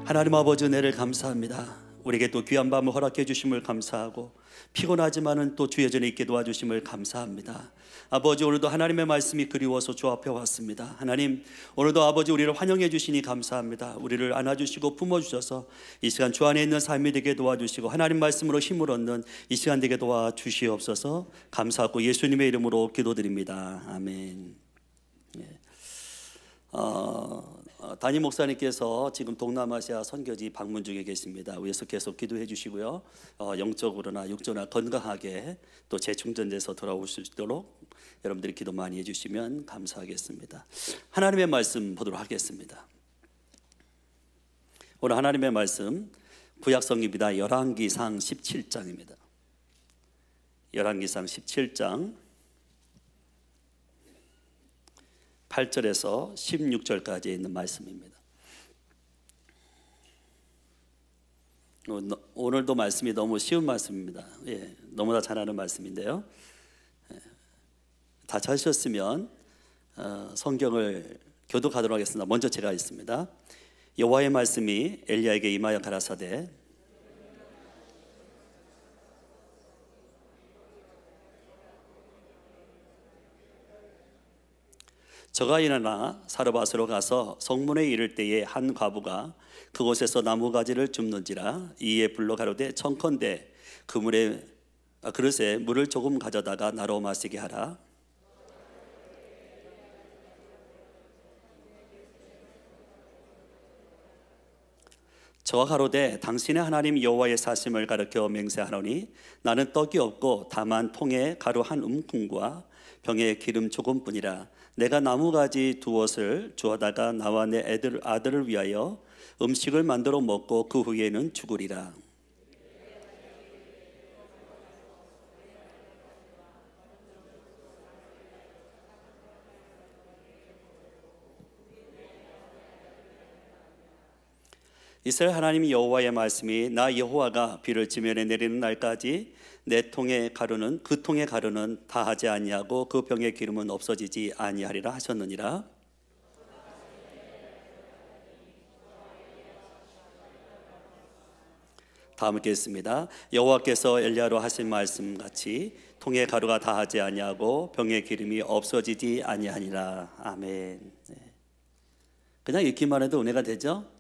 하나님 아버지 은혜를 감사합니다. 우리에게 또 귀한 밤을 허락해 주심을 감사하고 피곤하지만은 또 주의 전에 있게 도와주심을 감사합니다. 아버지, 오늘도 하나님의 말씀이 그리워서 주 앞에 왔습니다. 하나님, 오늘도 아버지 우리를 환영해 주시니 감사합니다. 우리를 안아주시고 품어주셔서 이 시간 주 안에 있는 삶이 되게 도와주시고 하나님 말씀으로 힘을 얻는 이 시간 되게 도와주시옵소서. 감사하고 예수님의 이름으로 기도드립니다. 아멘. 담임 목사님께서 지금 동남아시아 선교지 방문 중에 계십니다. 위에서 계속 기도해 주시고요. 영적으로나 육적으로나 건강하게 또 재충전돼서 돌아올 수 있도록 여러분들이 기도 많이 해주시면 감사하겠습니다. 하나님의 말씀 보도록 하겠습니다. 오늘 하나님의 말씀 구약성경입니다. 열왕기상 17장입니다. 열왕기상 17장 8절에서 16절까지 있는 말씀입니다. 오늘도 말씀이 너무 쉬운 말씀입니다. 너무나 잘 아는 말씀인데요. 다 찾으셨으면 성경을 교독하도록 하겠습니다. 먼저 제가 있습니다. 여호와의 말씀이 엘리야에게 임하여 가라사대 저가 일어나 사르밧으로 가서 성문에 이를 때에 한 과부가 그곳에서 나무가지를 줍는지라 이에 불러 가로되 청컨대 그릇에 물을 조금 가져다가 나로 마시게 하라. 저가 가로되 당신의 하나님 여호와의 사심을 가르쳐 맹세하노니 나는 떡이 없고 다만 통에 가루 한 움큼과 병에 기름 조금뿐이라. 내가 나무가지 두엇을 주어다가 나와 내 아들을 위하여 음식을 만들어 먹고 그 후에는 죽으리라. 이스라엘 하나님 여호와의 말씀이 나 여호와가 비를 지면에 내리는 날까지 내 통의 가루는 그 통의 가루는 다하지 아니하고 그 병의 기름은 없어지지 아니하리라 하셨느니라. 다음 읽겠습니다. 여호와께서 엘리야로 하신 말씀 같이 통의 가루가 다하지 아니하고 병의 기름이 없어지지 아니하니라. 아멘. 그냥 읽기만 해도 은혜가 되죠?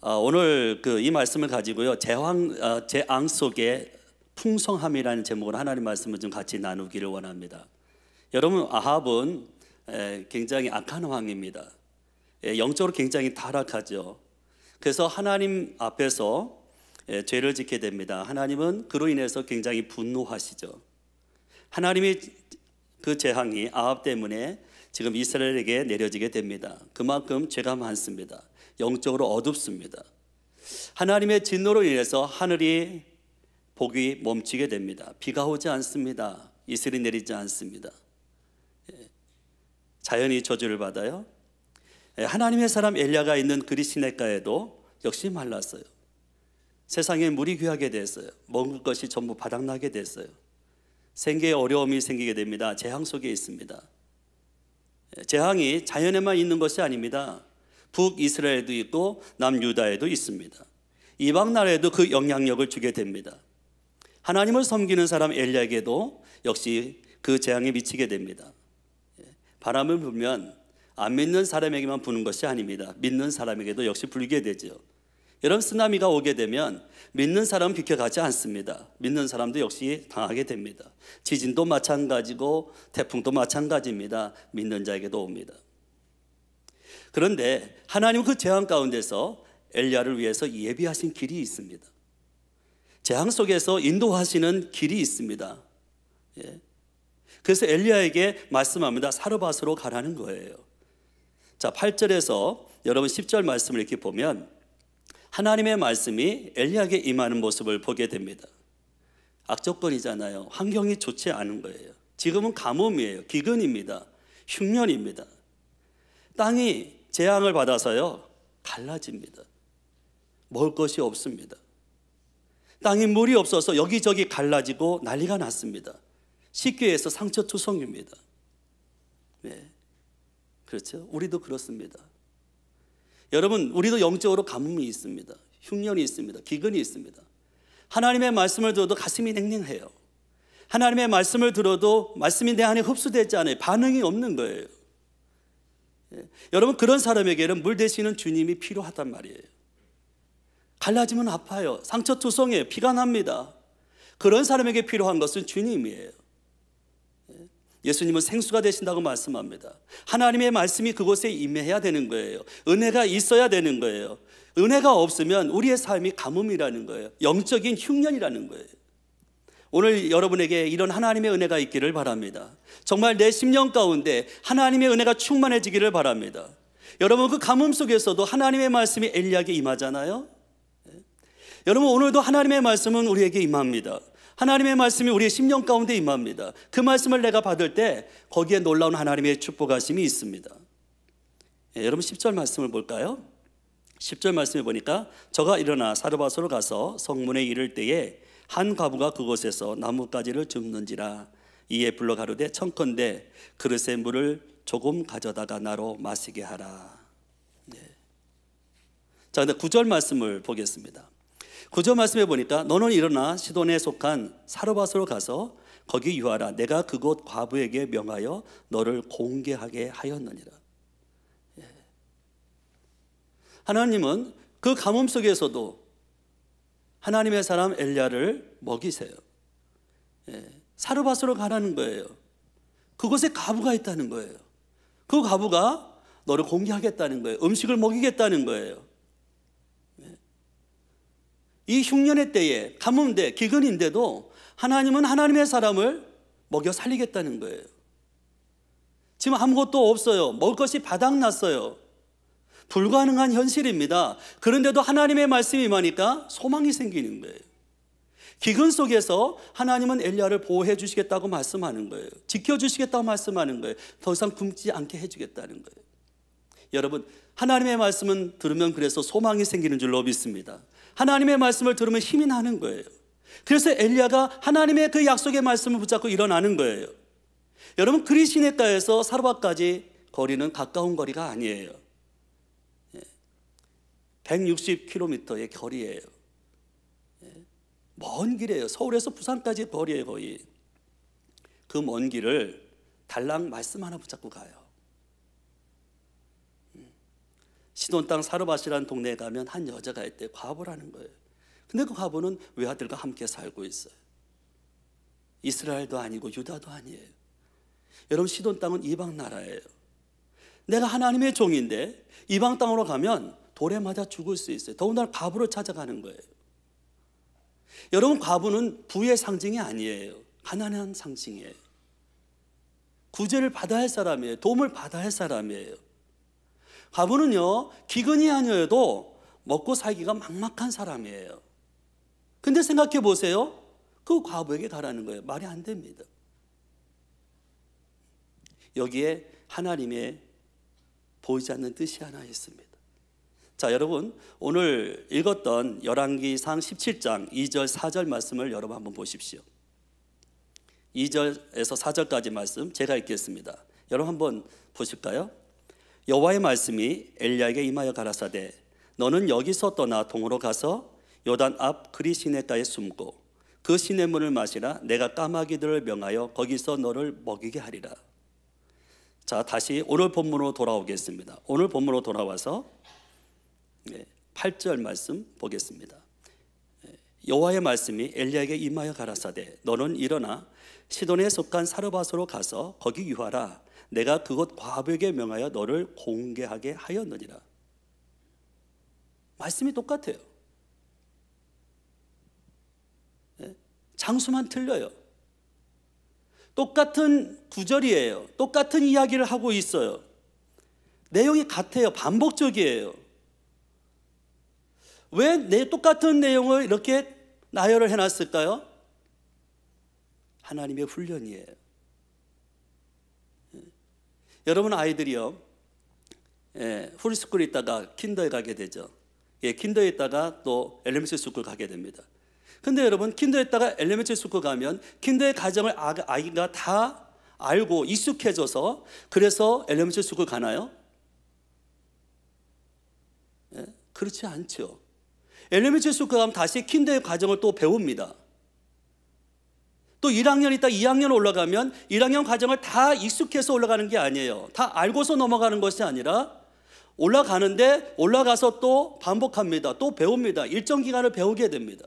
오늘 이 말씀을 가지고요, 재앙 속의 풍성함이라는 제목으로 하나님 말씀을 좀 같이 나누기를 원합니다. 여러분, 아합은 굉장히 악한 왕입니다. 영적으로 굉장히 타락하죠. 그래서 하나님 앞에서 죄를 짓게 됩니다. 하나님은 그로 인해서 굉장히 분노하시죠. 하나님이 그 재앙이 아합 때문에 지금 이스라엘에게 내려지게 됩니다. 그만큼 죄가 많습니다. 영적으로 어둡습니다. 하나님의 진노로 인해서 하늘이 복이 멈추게 됩니다. 비가 오지 않습니다. 이슬이 내리지 않습니다. 자연이 저주를 받아요. 하나님의 사람 엘리야가 있는 그리 시냇가에도 역시 말랐어요. 세상에 물이 귀하게 됐어요. 먹을 것이 전부 바닥나게 됐어요. 생계에 어려움이 생기게 됩니다. 재앙 속에 있습니다. 재앙이 자연에만 있는 것이 아닙니다. 북이스라엘에도 있고 남유다에도 있습니다. 이방 나라에도 그 영향력을 주게 됩니다. 하나님을 섬기는 사람 엘리야에게도 역시 그 재앙이 미치게 됩니다. 바람을 불면 안 믿는 사람에게만 부는 것이 아닙니다. 믿는 사람에게도 역시 불게 되죠. 여러분, 쓰나미가 오게 되면 믿는 사람은 비켜가지 않습니다. 믿는 사람도 역시 당하게 됩니다. 지진도 마찬가지고 태풍도 마찬가지입니다. 믿는 자에게도 옵니다. 그런데 하나님은 그 재앙 가운데서 엘리야를 위해서 예비하신 길이 있습니다. 재앙 속에서 인도하시는 길이 있습니다. 그래서 엘리야에게 말씀합니다. 사르밧으로 가라는 거예요. 자, 8절에서 여러분 10절 말씀을 이렇게 보면 하나님의 말씀이 엘리야에게 임하는 모습을 보게 됩니다. 악조건이잖아요. 환경이 좋지 않은 거예요. 지금은 가뭄이에요. 기근입니다. 흉년입니다. 땅이 재앙을 받아서요, 갈라집니다. 먹을 것이 없습니다. 땅에 물이 없어서 여기저기 갈라지고 난리가 났습니다. 쉽게 해서 상처투성입니다. 네. 그렇죠? 우리도 그렇습니다. 여러분, 우리도 영적으로 가뭄이 있습니다. 흉년이 있습니다. 기근이 있습니다. 하나님의 말씀을 들어도 가슴이 냉랭해요. 하나님의 말씀을 들어도 말씀이 내 안에 흡수되지 않아요. 반응이 없는 거예요. 여러분, 그런 사람에게는 물 대신은 주님이 필요하단 말이에요. 갈라지면 아파요. 상처투성해요. 피가 납니다. 그런 사람에게 필요한 것은 주님이에요. 예수님은 생수가 되신다고 말씀합니다. 하나님의 말씀이 그곳에 임해야 되는 거예요. 은혜가 있어야 되는 거예요. 은혜가 없으면 우리의 삶이 가뭄이라는 거예요. 영적인 흉년이라는 거예요. 오늘 여러분에게 이런 하나님의 은혜가 있기를 바랍니다. 정말 내 심령 가운데 하나님의 은혜가 충만해지기를 바랍니다. 여러분, 그 가뭄 속에서도 하나님의 말씀이 엘리야에게 임하잖아요. 여러분, 오늘도 하나님의 말씀은 우리에게 임합니다. 하나님의 말씀이 우리의 심령 가운데 임합니다. 그 말씀을 내가 받을 때 거기에 놀라운 하나님의 축복하심이 있습니다. 여러분, 10절 말씀을 볼까요? 10절 말씀에 보니까 저가 일어나 사르밧으로 가서 성문에 이를 때에 한 과부가 그곳에서 나뭇가지를 줍는지라. 이에 불러 가로되 청컨대 그릇에 물을 조금 가져다가 나로 마시게 하라. 자, 근데 9절 말씀을 보겠습니다. 9절 말씀에 보니까 너는 일어나 시돈에 속한 사르밧으로 가서 거기 유하라. 내가 그곳 과부에게 명하여 너를 공개하게 하였느니라. 하나님은 그 가뭄 속에서도 하나님의 사람 엘리야를 먹이세요. 사르밧으로 가라는 거예요. 그곳에 과부가 있다는 거예요. 그 과부가 너를 공개하겠다는 거예요. 음식을 먹이겠다는 거예요. 이 흉년의 때에 가뭄인데 기근인데도 하나님은 하나님의 사람을 먹여 살리겠다는 거예요. 지금 아무것도 없어요. 먹을 것이 바닥났어요. 불가능한 현실입니다. 그런데도 하나님의 말씀이 임하니까 소망이 생기는 거예요. 기근 속에서 하나님은 엘리야를 보호해 주시겠다고 말씀하는 거예요. 지켜주시겠다고 말씀하는 거예요. 더 이상 굶지 않게 해주겠다는 거예요. 여러분, 하나님의 말씀은 들으면 그래서 소망이 생기는 줄로 믿습니다. 하나님의 말씀을 들으면 힘이 나는 거예요. 그래서 엘리야가 하나님의 그 약속의 말씀을 붙잡고 일어나는 거예요. 여러분, 그리시네가에서 사르밧까지 거리는 가까운 거리가 아니에요. 160km의 거리예요. 먼 길이에요. 서울에서 부산까지 거리예요. 거의 그 먼 길을 달랑 말씀 하나 붙잡고 가요. 시돈 땅 사르밧이라는 동네에 가면 한 여자가 있대. 과부라는 거예요. 근데 그 과부는 외아들과 함께 살고 있어요. 이스라엘도 아니고 유다도 아니에요. 여러분, 시돈 땅은 이방 나라예요. 내가 하나님의 종인데 이방 땅으로 가면 돌에 맞아 죽을 수 있어요. 더군다나 과부를 찾아가는 거예요. 여러분, 과부는 부의 상징이 아니에요. 가난한 상징이에요. 구제를 받아야 할 사람이에요. 도움을 받아야 할 사람이에요. 과부는요, 기근이 아니어도 먹고 살기가 막막한 사람이에요. 근데 생각해 보세요. 그 과부에게 가라는 거예요. 말이 안 됩니다. 여기에 하나님의 보이지 않는 뜻이 하나 있습니다. 자, 여러분, 오늘 읽었던 열왕기상 17장 2절 4절 말씀을 여러분 한번 보십시오. 2절에서 4절까지 말씀 제가 읽겠습니다. 여러분 한번 보실까요? 여호와의 말씀이 엘리야에게 임하여 가라사대 너는 여기서 떠나 동으로 가서 요단 앞 그리 시내가에 숨고 그 시냇물을 마시라. 내가 까마귀들을 명하여 거기서 너를 먹이게 하리라. 자, 다시 오늘 본문으로 돌아오겠습니다. 오늘 본문으로 돌아와서 8절 말씀 보겠습니다. 여호와의 말씀이 엘리야에게 임하여 가라사대 너는 일어나 시돈에 속한 사르밧으로 가서 거기 유하라. 내가 그곳 과부에게 명하여 너를 공개하게 하였느니라. 말씀이 똑같아요. 장수만 틀려요. 똑같은 구절이에요. 똑같은 이야기를 하고 있어요. 내용이 같아요. 반복적이에요. 왜 똑같은 내용을 이렇게 나열을 해놨을까요? 하나님의 훈련이에요. 여러분 아이들이요, 프리스쿨에 있다가 킨더에 가게 되죠. 킨더에 있다가 또 엘리멘터리 스쿨 가게 됩니다. 근데 여러분, 킨더에 있다가 엘리멘터리 스쿨 가면 킨더의 과정을 아이가 다 알고 익숙해져서 그래서 엘리멘터리 스쿨 가나요? 그렇지 않죠. 엘리멘터리 스쿨 가면 다시 킨더의 과정을 또 배웁니다. 또 1학년 있다 2학년 올라가면 1학년 과정을 다 익숙해서 올라가는 게 아니에요. 다 알고서 넘어가는 것이 아니라 올라가는데 올라가서 또 반복합니다. 또 배웁니다. 일정 기간을 배우게 됩니다.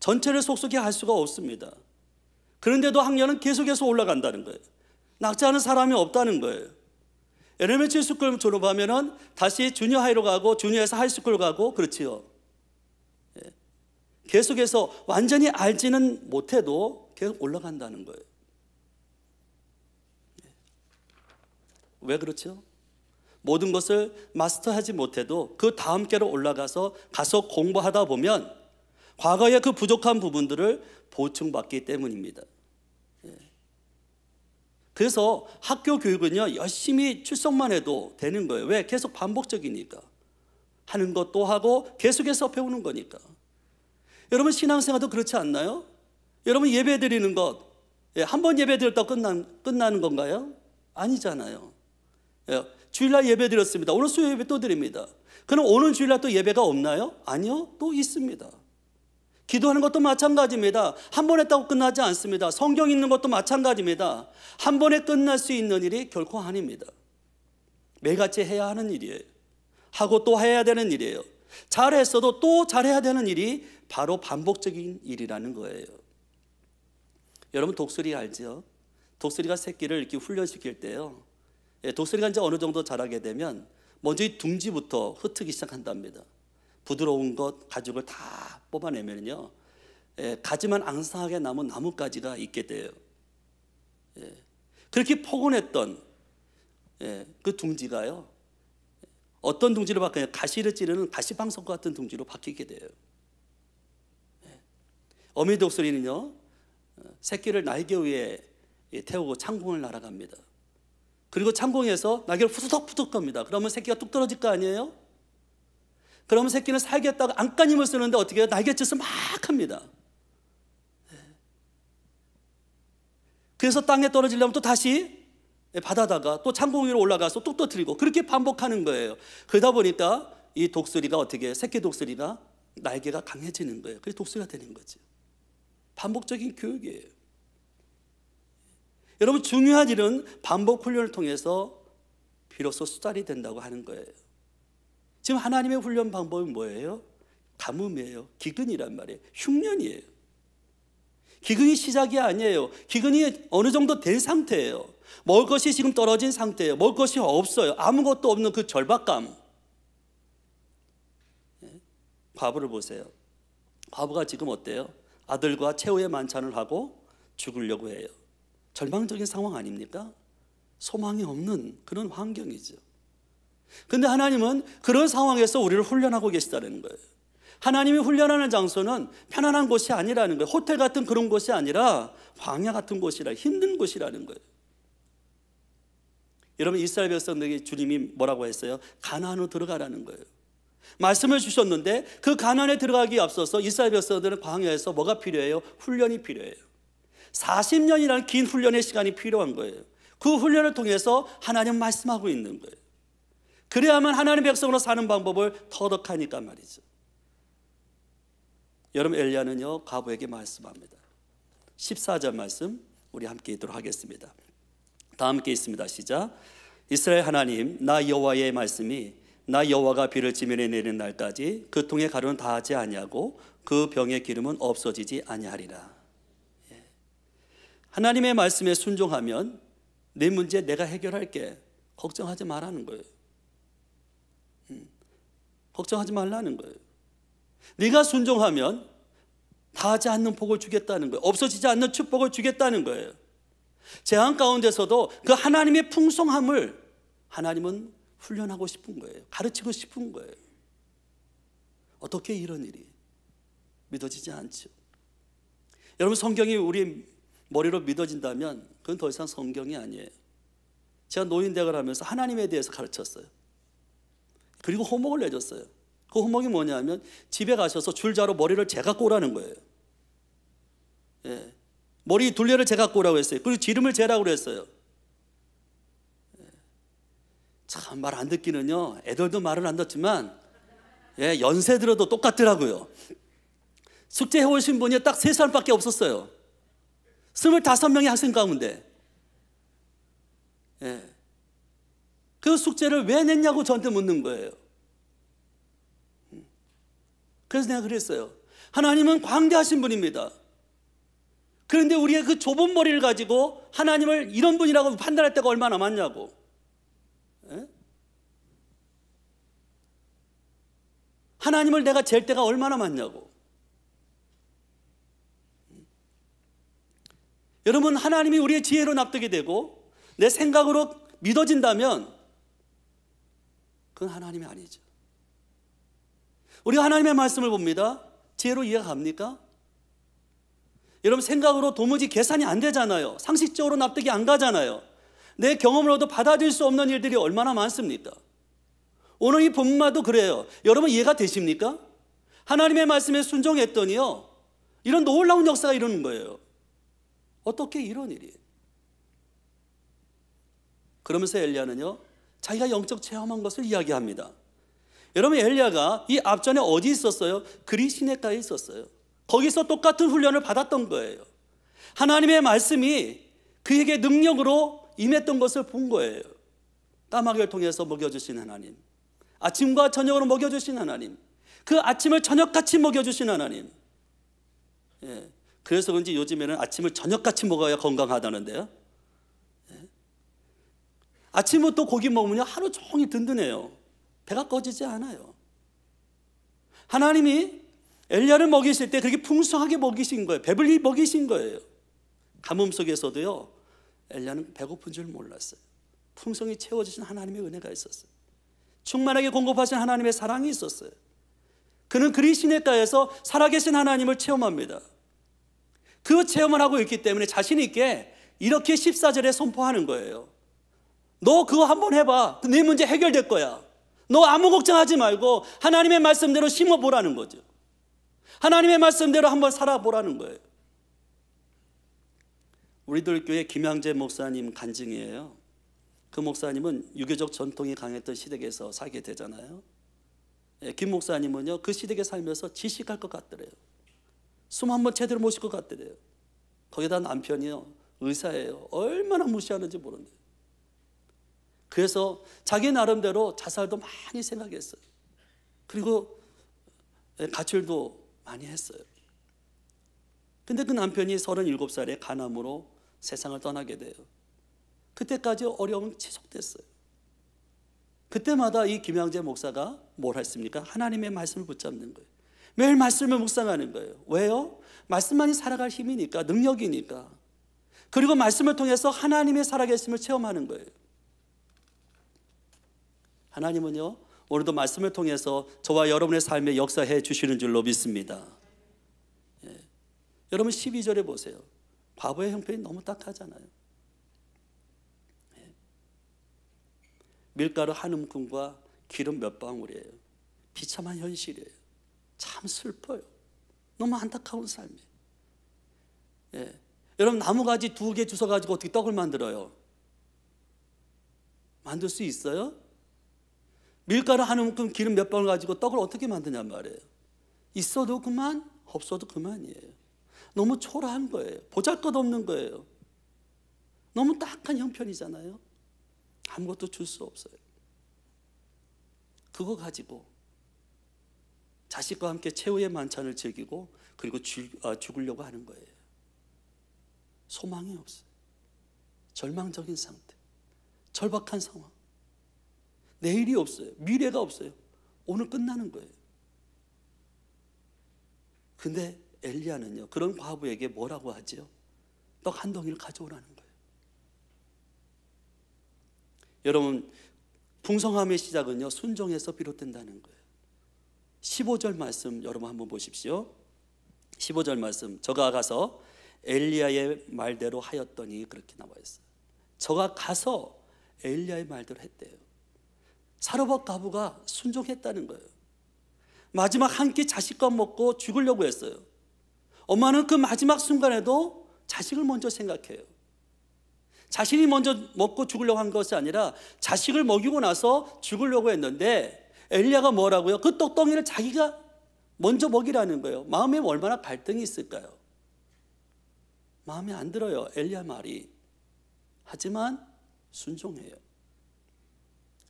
전체를 속속히 할 수가 없습니다. 그런데도 학년은 계속해서 올라간다는 거예요. 낙제하는 사람이 없다는 거예요. 엘리멘터리 스쿨 졸업하면은 다시 주니어 하이로 가고 주니어에서 하이스쿨 가고 그렇지요. 계속해서 완전히 알지는 못해도 계속 올라간다는 거예요. 왜 그렇죠? 모든 것을 마스터하지 못해도 그 다음 계로 올라가서 가서 공부하다 보면 과거의 그 부족한 부분들을 보충받기 때문입니다. 그래서 학교 교육은요, 열심히 출석만 해도 되는 거예요. 왜? 계속 반복적이니까. 하는 것도 하고 계속해서 배우는 거니까. 여러분 신앙생활도 그렇지 않나요? 여러분 예배 드리는 것, 한 번 예배 드렸다고 끝나는 건가요? 아니잖아요. 주일날 예배 드렸습니다. 오늘 수요 예배 또 드립니다. 그럼 오는 주일날 또 예배가 없나요? 아니요, 또 있습니다. 기도하는 것도 마찬가지입니다. 한 번 했다고 끝나지 않습니다. 성경 읽는 것도 마찬가지입니다. 한 번에 끝날 수 있는 일이 결코 아닙니다. 매일같이 해야 하는 일이에요. 하고 또 해야 되는 일이에요. 잘했어도 또 잘해야 되는 일이 바로 반복적인 일이라는 거예요. 여러분 독수리 알죠? 독수리가 새끼를 이렇게 훈련시킬 때요, 독수리가 이제 어느 정도 자라게 되면 먼저 이 둥지부터 흩트기 시작한답니다. 부드러운 것, 가죽을 다 뽑아내면요, 가지만 앙상하게 남은 나뭇가지가 있게 돼요. 그렇게 포근했던 그 둥지가요, 어떤 둥지로 바뀌어요? 가시를 찌르는 가시방석 같은 둥지로 바뀌게 돼요. 어미 독수리는요, 새끼를 날개 위에 태우고 창공을 날아갑니다. 그리고 창공에서 날개를 후두덕후두덕 겁니다. 그러면 새끼가 뚝 떨어질 거 아니에요? 그러면 새끼는 살겠다고 안간힘을 쓰는데 어떻게 해요? 날갯짓을 막 합니다. 그래서 땅에 떨어지려면 또 다시 바다다가 또 창공 위로 올라가서 뚝 터뜨리고 그렇게 반복하는 거예요. 그러다 보니까 이 독수리가 어떻게 해요? 새끼 독수리가 날개가 강해지는 거예요. 그래서 독수리가 되는 거죠. 반복적인 교육이에요. 여러분 중요한 일은 반복 훈련을 통해서 비로소 수달이 된다고 하는 거예요. 지금 하나님의 훈련 방법은 뭐예요? 가뭄이에요. 기근이란 말이에요. 흉년이에요. 기근이 시작이 아니에요. 기근이 어느 정도 된 상태예요. 먹을 것이 지금 떨어진 상태예요. 먹을 것이 없어요. 아무것도 없는 그 절박감. 과부를 보세요. 과부가 지금 어때요? 아들과 최후의 만찬을 하고 죽으려고 해요. 절망적인 상황 아닙니까? 소망이 없는 그런 환경이죠. 근데 하나님은 그런 상황에서 우리를 훈련하고 계시다는 거예요. 하나님이 훈련하는 장소는 편안한 곳이 아니라는 거예요. 호텔 같은 그런 곳이 아니라 광야 같은 곳이라, 힘든 곳이라는 거예요. 여러분 이스라엘 백성들에게 주님이 뭐라고 했어요? 가나안으로 들어가라는 거예요. 말씀을 주셨는데 그 가나안에 들어가기 앞서서 이스라엘 백성들은 광야에서 뭐가 필요해요? 훈련이 필요해요. 40년이라는 긴 훈련의 시간이 필요한 거예요. 그 훈련을 통해서 하나님 말씀하고 있는 거예요. 그래야만 하나님 백성으로 사는 방법을 터득하니까 말이죠. 여러분 엘리야는요 과부에게 말씀합니다. 14절 말씀 우리 함께 읽도록 하겠습니다. 다 함께 있습니다. 시작. 이스라엘 하나님 나 여호와의 말씀이 나 여호와가 비를 지면에 내리는 날까지 그 통에 가루는 다하지 아니하고 그 병의 기름은 없어지지 아니하리라. 하나님의 말씀에 순종하면 내 문제 내가 해결할게. 걱정하지 말라는 거예요. 걱정하지 말라는 거예요. 네가 순종하면 다하지 않는 복을 주겠다는 거예요. 없어지지 않는 축복을 주겠다는 거예요. 재앙 가운데서도 그 하나님의 풍성함을 하나님은 훈련하고 싶은 거예요. 가르치고 싶은 거예요. 어떻게 이런 일이 믿어지지 않죠? 여러분 성경이 우리 머리로 믿어진다면 그건 더 이상 성경이 아니에요. 제가 노인대학을 하면서 하나님에 대해서 가르쳤어요. 그리고 호목을 내줬어요. 그 호목이 뭐냐면 집에 가셔서 줄자로 머리를 재갖고 오라는 거예요. 머리 둘레를 재갖고 오라고 했어요. 그리고 지름을 재라고 했어요. 참 말 안 듣기는요, 애들도 말을 안 듣지만 연세 들어도 똑같더라고요. 숙제 해오신 분이 딱 3살밖에 없었어요. 25명의 학생 가운데. 그 숙제를 왜 냈냐고 저한테 묻는 거예요. 그래서 내가 그랬어요. 하나님은 광대하신 분입니다. 그런데 우리의 그 좁은 머리를 가지고 하나님을 이런 분이라고 판단할 때가 얼마나 많냐고. 하나님을 내가 잴 때가 얼마나 많냐고. 여러분, 하나님이 우리의 지혜로 납득이 되고 내 생각으로 믿어진다면 그건 하나님이 아니죠. 우리가 하나님의 말씀을 봅니다. 지혜로 이해가 갑니까? 여러분, 생각으로 도무지 계산이 안 되잖아요. 상식적으로 납득이 안 가잖아요. 내 경험으로도 받아들일 수 없는 일들이 얼마나 많습니까? 오늘 이 본문마도 그래요. 여러분, 이해가 되십니까? 하나님의 말씀에 순종했더니요, 이런 놀라운 역사가 이루는 거예요. 어떻게 이런 일이? 그러면서 엘리야는요, 자기가 영적 체험한 것을 이야기합니다. 여러분, 엘리야가 이 앞전에 어디 있었어요? 그리 시내가에 있었어요. 거기서 똑같은 훈련을 받았던 거예요. 하나님의 말씀이 그에게 능력으로 임했던 것을 본 거예요. 까마귀를 통해서 먹여주신 하나님, 아침과 저녁으로 먹여주신 하나님, 그 아침을 저녁같이 먹여주신 하나님. 그래서 그런지 요즘에는 아침을 저녁같이 먹어야 건강하다는데요. 아침부터 고기 먹으면 하루 종일 든든해요. 배가 꺼지지 않아요. 하나님이 엘리야를 먹이실 때 그렇게 풍성하게 먹이신 거예요. 배불리 먹이신 거예요. 가뭄 속에서도요, 엘리야는 배고픈 줄 몰랐어요. 풍성히 채워주신 하나님의 은혜가 있었어요. 충만하게 공급하신 하나님의 사랑이 있었어요. 그는 그리 시냇가에서 살아계신 하나님을 체험합니다. 그 체험을 하고 있기 때문에 자신 있게 이렇게 14절에 선포하는 거예요. 너 그거 한번 해봐. 네 문제 해결될 거야. 너 아무 걱정하지 말고 하나님의 말씀대로 심어보라는 거죠. 하나님의 말씀대로 한번 살아보라는 거예요. 우리들 교회 김양재 목사님 간증이에요. 그 목사님은 유교적 전통이 강했던 시댁에서 살게 되잖아요. 김 목사님은요, 그 시댁에 살면서 지식할 것 같더래요. 숨 한번 제대로 못 쉴 것 같더래요. 거기다 남편이요, 의사예요. 얼마나 무시하는지 모르는데. 그래서 자기 나름대로 자살도 많이 생각했어요. 그리고 가출도 많이 했어요. 근데 그 남편이 37살에 간암으로 세상을 떠나게 돼요. 그때까지 어려움은 지속됐어요. 그때마다 이 김양재 목사가 뭘 했습니까? 하나님의 말씀을 붙잡는 거예요. 매일 말씀을 묵상하는 거예요. 왜요? 말씀만이 살아갈 힘이니까, 능력이니까. 그리고 말씀을 통해서 하나님의 살아계심을 체험하는 거예요. 하나님은요, 오늘도 말씀을 통해서 저와 여러분의 삶에 역사해 주시는 줄로 믿습니다. 여러분 12절에 보세요. 과부의 형편이 너무 딱하잖아요. 밀가루 한 움큼과 기름 몇 방울이에요. 비참한 현실이에요. 참 슬퍼요. 너무 안타까운 삶이에요. 여러분, 나무가지 2개 주워가지고 어떻게 떡을 만들어요? 만들 수 있어요? 밀가루 한 움큼 기름 몇 방울 가지고 떡을 어떻게 만드냔 말이에요. 있어도 그만, 없어도 그만이에요. 너무 초라한 거예요. 보잘것없는 거예요. 너무 딱한 형편이잖아요. 아무것도 줄 수 없어요. 그거 가지고 자식과 함께 최후의 만찬을 즐기고 그리고 죽으려고 하는 거예요. 소망이 없어요. 절망적인 상태, 절박한 상황. 내일이 없어요. 미래가 없어요. 오늘 끝나는 거예요. 근데 엘리야는요, 그런 과부에게 뭐라고 하죠? 떡 한 덩이를 가져오라는 거예요. 여러분, 풍성함의 시작은요, 순종에서 비롯된다는 거예요. 15절 말씀 여러분 한번 보십시오. 15절 말씀, 저가 가서 엘리야의 말대로 하였더니, 그렇게 나와 있어요. 저가 가서 엘리야의 말대로 했대요. 사르밧 과부가 순종했다는 거예요. 마지막 한 끼 자식과 먹고 죽으려고 했어요. 엄마는 그 마지막 순간에도 자식을 먼저 생각해요. 자신이 먼저 먹고 죽으려고 한 것이 아니라 자식을 먹이고 나서 죽으려고 했는데 엘리야가 뭐라고요? 그 떡덩이를 자기가 먼저 먹이라는 거예요. 마음에 얼마나 갈등이 있을까요? 마음에 안 들어요, 엘리야 말이. 하지만 순종해요.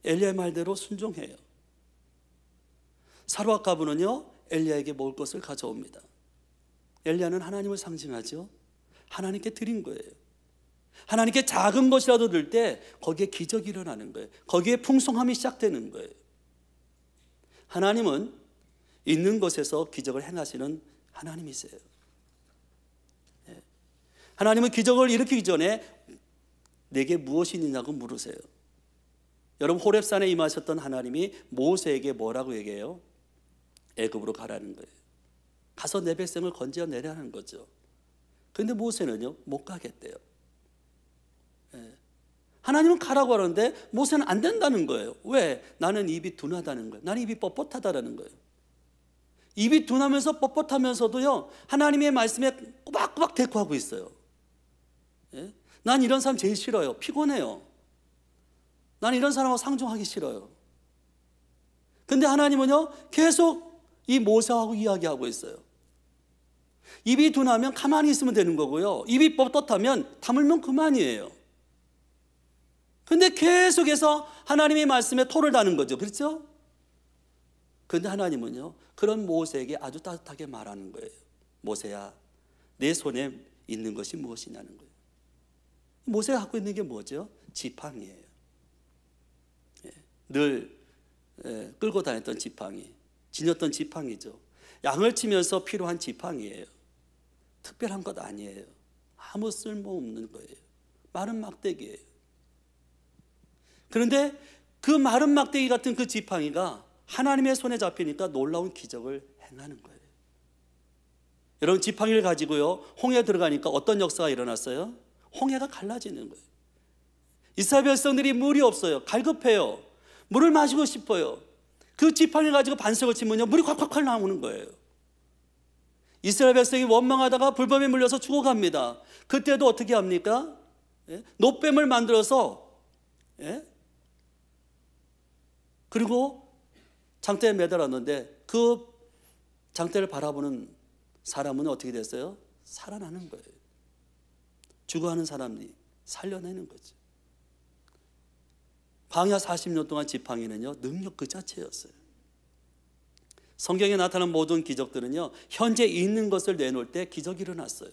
엘리야의 말대로 순종해요. 사르밧 과부는요, 엘리야에게 먹을 것을 가져옵니다. 엘리야는 하나님을 상징하죠. 하나님께 드린 거예요. 하나님께 작은 것이라도 들 때 거기에 기적이 일어나는 거예요. 거기에 풍성함이 시작되는 거예요. 하나님은 있는 것에서 기적을 행하시는 하나님이세요. 하나님은 기적을 일으키기 전에 내게 무엇이 있느냐고 물으세요. 여러분, 호렙산에 임하셨던 하나님이 모세에게 뭐라고 얘기해요? 애굽으로 가라는 거예요. 가서 내 백성을 건져내라는 거죠. 그런데 모세는요, 못 가겠대요. 하나님은 가라고 하는데 모세는 안 된다는 거예요. 왜? 나는 입이 둔하다는 거예요. 나는 입이 뻣뻣하다는 거예요. 입이 둔하면서 뻣뻣하면서도요, 하나님의 말씀에 꼬박꼬박 대꾸하고 있어요. 난 이런 사람 제일 싫어요. 피곤해요. 난 이런 사람하고 상종하기 싫어요. 근데 하나님은요, 계속 이 모세하고 이야기하고 있어요. 입이 둔하면 가만히 있으면 되는 거고요, 입이 뻣뻣하면 다물면 그만이에요. 근데 계속해서 하나님의 말씀에 토를 다는 거죠. 그렇죠? 그런데 하나님은요, 그런 모세에게 아주 따뜻하게 말하는 거예요. 모세야, 내 손에 있는 것이 무엇이냐는 거예요. 모세가 갖고 있는 게 뭐죠? 지팡이에요. 늘 끌고 다녔던 지팡이, 지녔던 지팡이죠. 양을 치면서 필요한 지팡이에요. 특별한 것 아니에요. 아무 쓸모없는 거예요. 마른 막대기예요. 그런데 그 마른 막대기 같은 그 지팡이가 하나님의 손에 잡히니까 놀라운 기적을 행하는 거예요. 여러분, 지팡이를 가지고요, 홍해에 들어가니까 어떤 역사가 일어났어요? 홍해가 갈라지는 거예요. 이스라엘 백성들이 물이 없어요. 갈급해요. 물을 마시고 싶어요. 그 지팡이를 가지고 반석을 치면요, 물이 콸콸콸 나오는 거예요. 이스라엘 백성이 원망하다가 불법에 물려서 죽어갑니다. 그때도 어떻게 합니까? 놋뱀을 만들어서, 그리고 장대에 매달았는데 그 장대를 바라보는 사람은 어떻게 됐어요? 살아나는 거예요. 죽어가는 사람이 살려내는 거죠. 광야 40년 동안 지팡이는요, 능력 그 자체였어요. 성경에 나타난 모든 기적들은요, 현재 있는 것을 내놓을 때 기적이 일어났어요.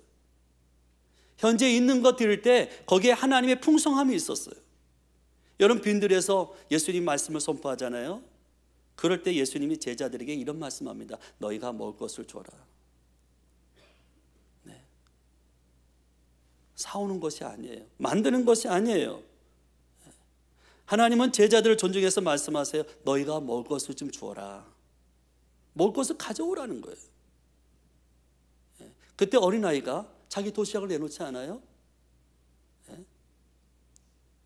현재 있는 것 드릴 때 거기에 하나님의 풍성함이 있었어요. 여러분, 빈들에서 예수님 말씀을 선포하잖아요. 그럴 때 예수님이 제자들에게 이런 말씀합니다. 너희가 먹을 것을 줘라. 사오는 것이 아니에요. 만드는 것이 아니에요. 하나님은 제자들을 존중해서 말씀하세요. 너희가 먹을 것을 좀 주어라. 먹을 것을 가져오라는 거예요. 그때 어린아이가 자기 도시락을 내놓지 않아요?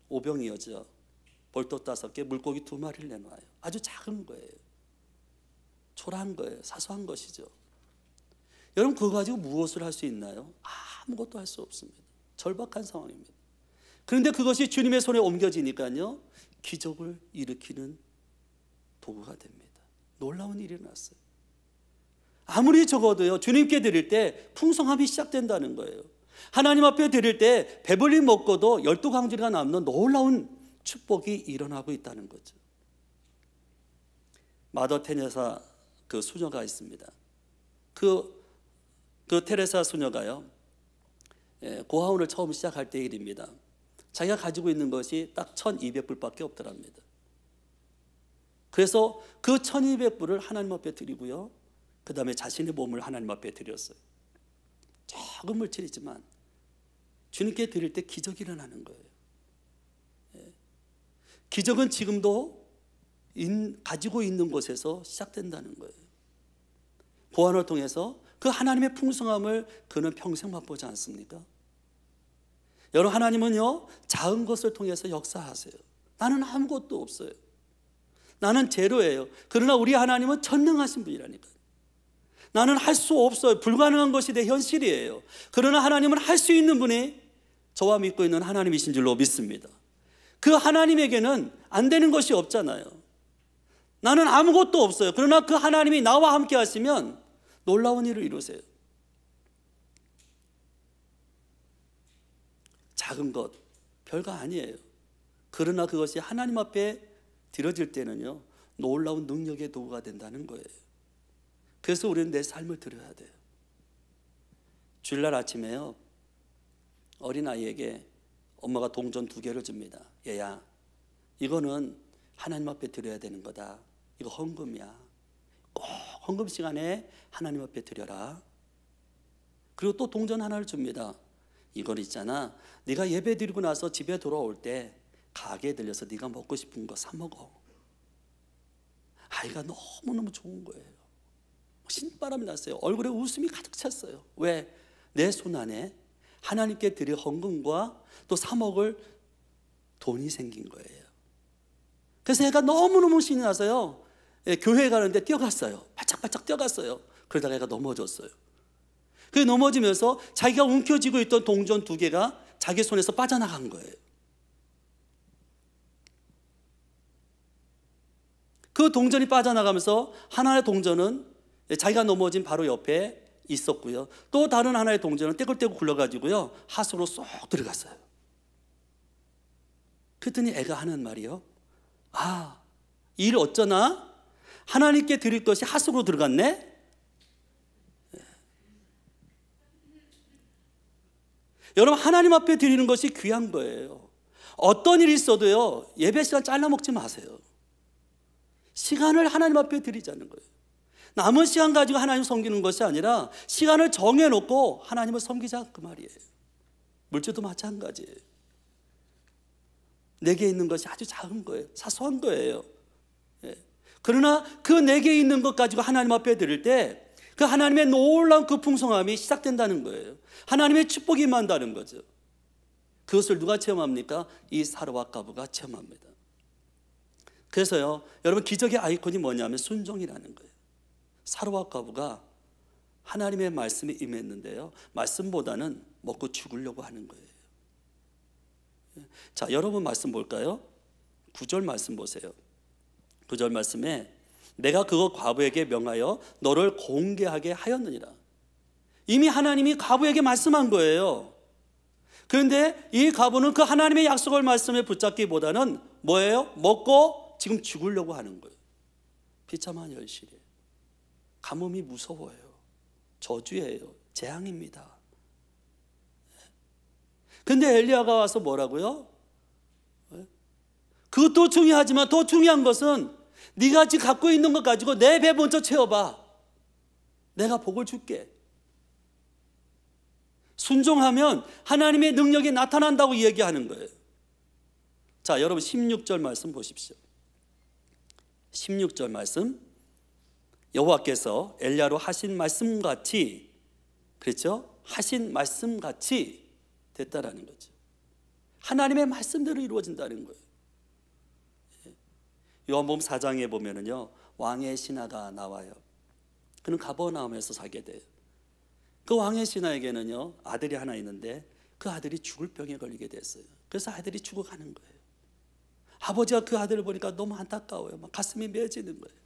오병이어죠. 벌떡 5개, 물고기 2마리를 내놔요. 아주 작은 거예요. 초라한 거예요. 사소한 것이죠. 여러분, 그거 가지고 무엇을 할 수 있나요? 아무것도 할 수 없습니다. 절박한 상황입니다. 그런데 그것이 주님의 손에 옮겨지니까요, 기적을 일으키는 도구가 됩니다. 놀라운 일이 일어났어요. 아무리 적어도요, 주님께 드릴 때 풍성함이 시작된다는 거예요. 하나님 앞에 드릴 때 배불리 먹고도 12광주리가 남는 놀라운 축복이 일어나고 있다는 거죠. 마더 테레사 그 수녀가 있습니다. 그 테레사 수녀가요, 고아원을 처음 시작할 때 일입니다. 자기가 가지고 있는 것이 딱 1200불밖에 없더랍니다. 그래서 그 1200불을 하나님 앞에 드리고요, 그 다음에 자신의 몸을 하나님 앞에 드렸어요. 작은 물질이지만 주님께 드릴 때 기적이 일어나는 거예요. 기적은 지금도 가지고 있는 곳에서 시작된다는 거예요. 고아원을 통해서 그 하나님의 풍성함을 그는 평생 맛보지 않습니까? 여러분, 하나님은요, 작은 것을 통해서 역사하세요. 나는 아무것도 없어요. 나는 제로예요. 그러나 우리 하나님은 전능하신 분이라니까요. 나는 할 수 없어요. 불가능한 것이 내 현실이에요. 그러나 하나님은 할 수 있는 분이 저와 믿고 있는 하나님이신 줄로 믿습니다. 그 하나님에게는 안 되는 것이 없잖아요. 나는 아무것도 없어요. 그러나 그 하나님이 나와 함께 하시면 놀라운 일을 이루세요. 작은 것 별거 아니에요. 그러나 그것이 하나님 앞에 드려질 때는요, 놀라운 능력의 도구가 된다는 거예요. 그래서 우리는 내 삶을 드려야 돼요. 주일날 아침에요, 어린아이에게 엄마가 동전 2개를 줍니다. 얘야, 이거는 하나님 앞에 드려야 되는 거다. 이거 헌금이야. 꼭 헌금 시간에 하나님 앞에 드려라. 그리고 또 동전 하나를 줍니다. 이건 있잖아, 네가 예배 드리고 나서 집에 돌아올 때 가게에 들려서 네가 먹고 싶은 거 사 먹어. 아이가 너무너무 좋은 거예요. 신바람이 났어요. 얼굴에 웃음이 가득 찼어요. 왜? 내 손 안에 하나님께 드릴 헌금과 또 사 먹을 돈이 생긴 거예요. 그래서 애가 너무너무 신이 나서요, 교회에 가는데 뛰어갔어요. 바짝바짝 뛰어갔어요. 그러다가 애가 넘어졌어요. 그 넘어지면서 자기가 움켜쥐고 있던 동전 2개가 자기 손에서 빠져나간 거예요. 그 동전이 빠져나가면서 하나의 동전은 자기가 넘어진 바로 옆에 있었고요, 또 다른 하나의 동전은 떼굴떼굴 굴러가지고요, 하수로 쏙 들어갔어요. 그랬더니 애가 하는 말이요, 아, 일 어쩌나? 하나님께 드릴 것이 하수로 들어갔네? 여러분, 하나님 앞에 드리는 것이 귀한 거예요. 어떤 일이 있어도요, 예배 시간 잘라먹지 마세요. 시간을 하나님 앞에 드리자는 거예요. 남은 시간 가지고 하나님 섬기는 것이 아니라 시간을 정해놓고 하나님을 섬기자, 그 말이에요. 물질도 마찬가지예요. 내게 있는 것이 아주 작은 거예요. 사소한 거예요. 그러나 그 내게 있는 것 가지고 하나님 앞에 드릴 때 그 하나님의 놀라운 그 풍성함이 시작된다는 거예요. 하나님의 축복이 임한다는 거죠. 그것을 누가 체험합니까? 이 사르와 가부가 체험합니다. 그래서요, 여러분, 기적의 아이콘이 뭐냐면 순종이라는 거예요. 사르와 가부가 하나님의 말씀이 임했는데요, 말씀보다는 먹고 죽으려고 하는 거예요. 자, 여러분 말씀 볼까요? 9절 말씀 보세요. 9절 말씀에 내가 그거 과부에게 명하여 너를 공개하게 하였느니라. 이미 하나님이 과부에게 말씀한 거예요. 그런데 이 과부는 그 하나님의 약속을 말씀에 붙잡기보다는 뭐예요? 먹고 지금 죽으려고 하는 거예요. 비참한 현실이에요. 가뭄이 무서워요. 저주예요. 재앙입니다. 근데 엘리야가 와서 뭐라고요? 그것도 중요하지만 더 중요한 것은 네가 지금 갖고 있는 것 가지고 내 배 먼저 채워봐. 내가 복을 줄게. 순종하면 하나님의 능력이 나타난다고 얘기하는 거예요. 자, 여러분 16절 말씀 보십시오. 16절 말씀, 여호와께서 엘리야로 하신 말씀같이, 그렇죠? 하신 말씀같이 됐다라는 거죠. 하나님의 말씀대로 이루어진다는 거예요. 요한복음 4장에 보면은요, 왕의 신하가 나와요. 그는 가버나움에서 살게 돼요. 그 왕의 신하에게는요, 아들이 하나 있는데 그 아들이 죽을 병에 걸리게 됐어요. 그래서 아들이 죽어가는 거예요. 아버지가 그 아들을 보니까 너무 안타까워요. 막 가슴이 메어지는 거예요.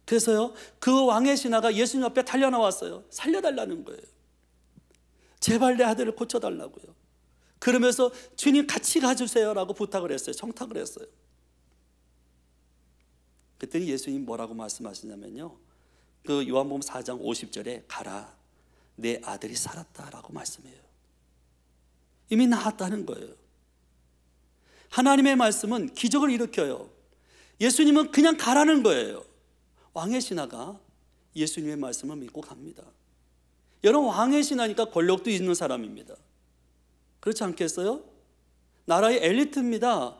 그래서요, 그 왕의 신하가 예수님 앞에 달려나왔어요. 살려달라는 거예요. 제발 내 아들을 고쳐달라고요. 그러면서 주님 같이 가주세요라고 부탁을 했어요. 청탁을 했어요. 그랬더니 예수님 뭐라고 말씀하시냐면요, 그 요한복음 4장 50절에 가라, 내 아들이 살았다라고 말씀해요. 이미 나았다는 거예요. 하나님의 말씀은 기적을 일으켜요. 예수님은 그냥 가라는 거예요. 왕의 신하가 예수님의 말씀을 믿고 갑니다. 여러분, 왕의 신하니까 권력도 있는 사람입니다. 그렇지 않겠어요? 나라의 엘리트입니다.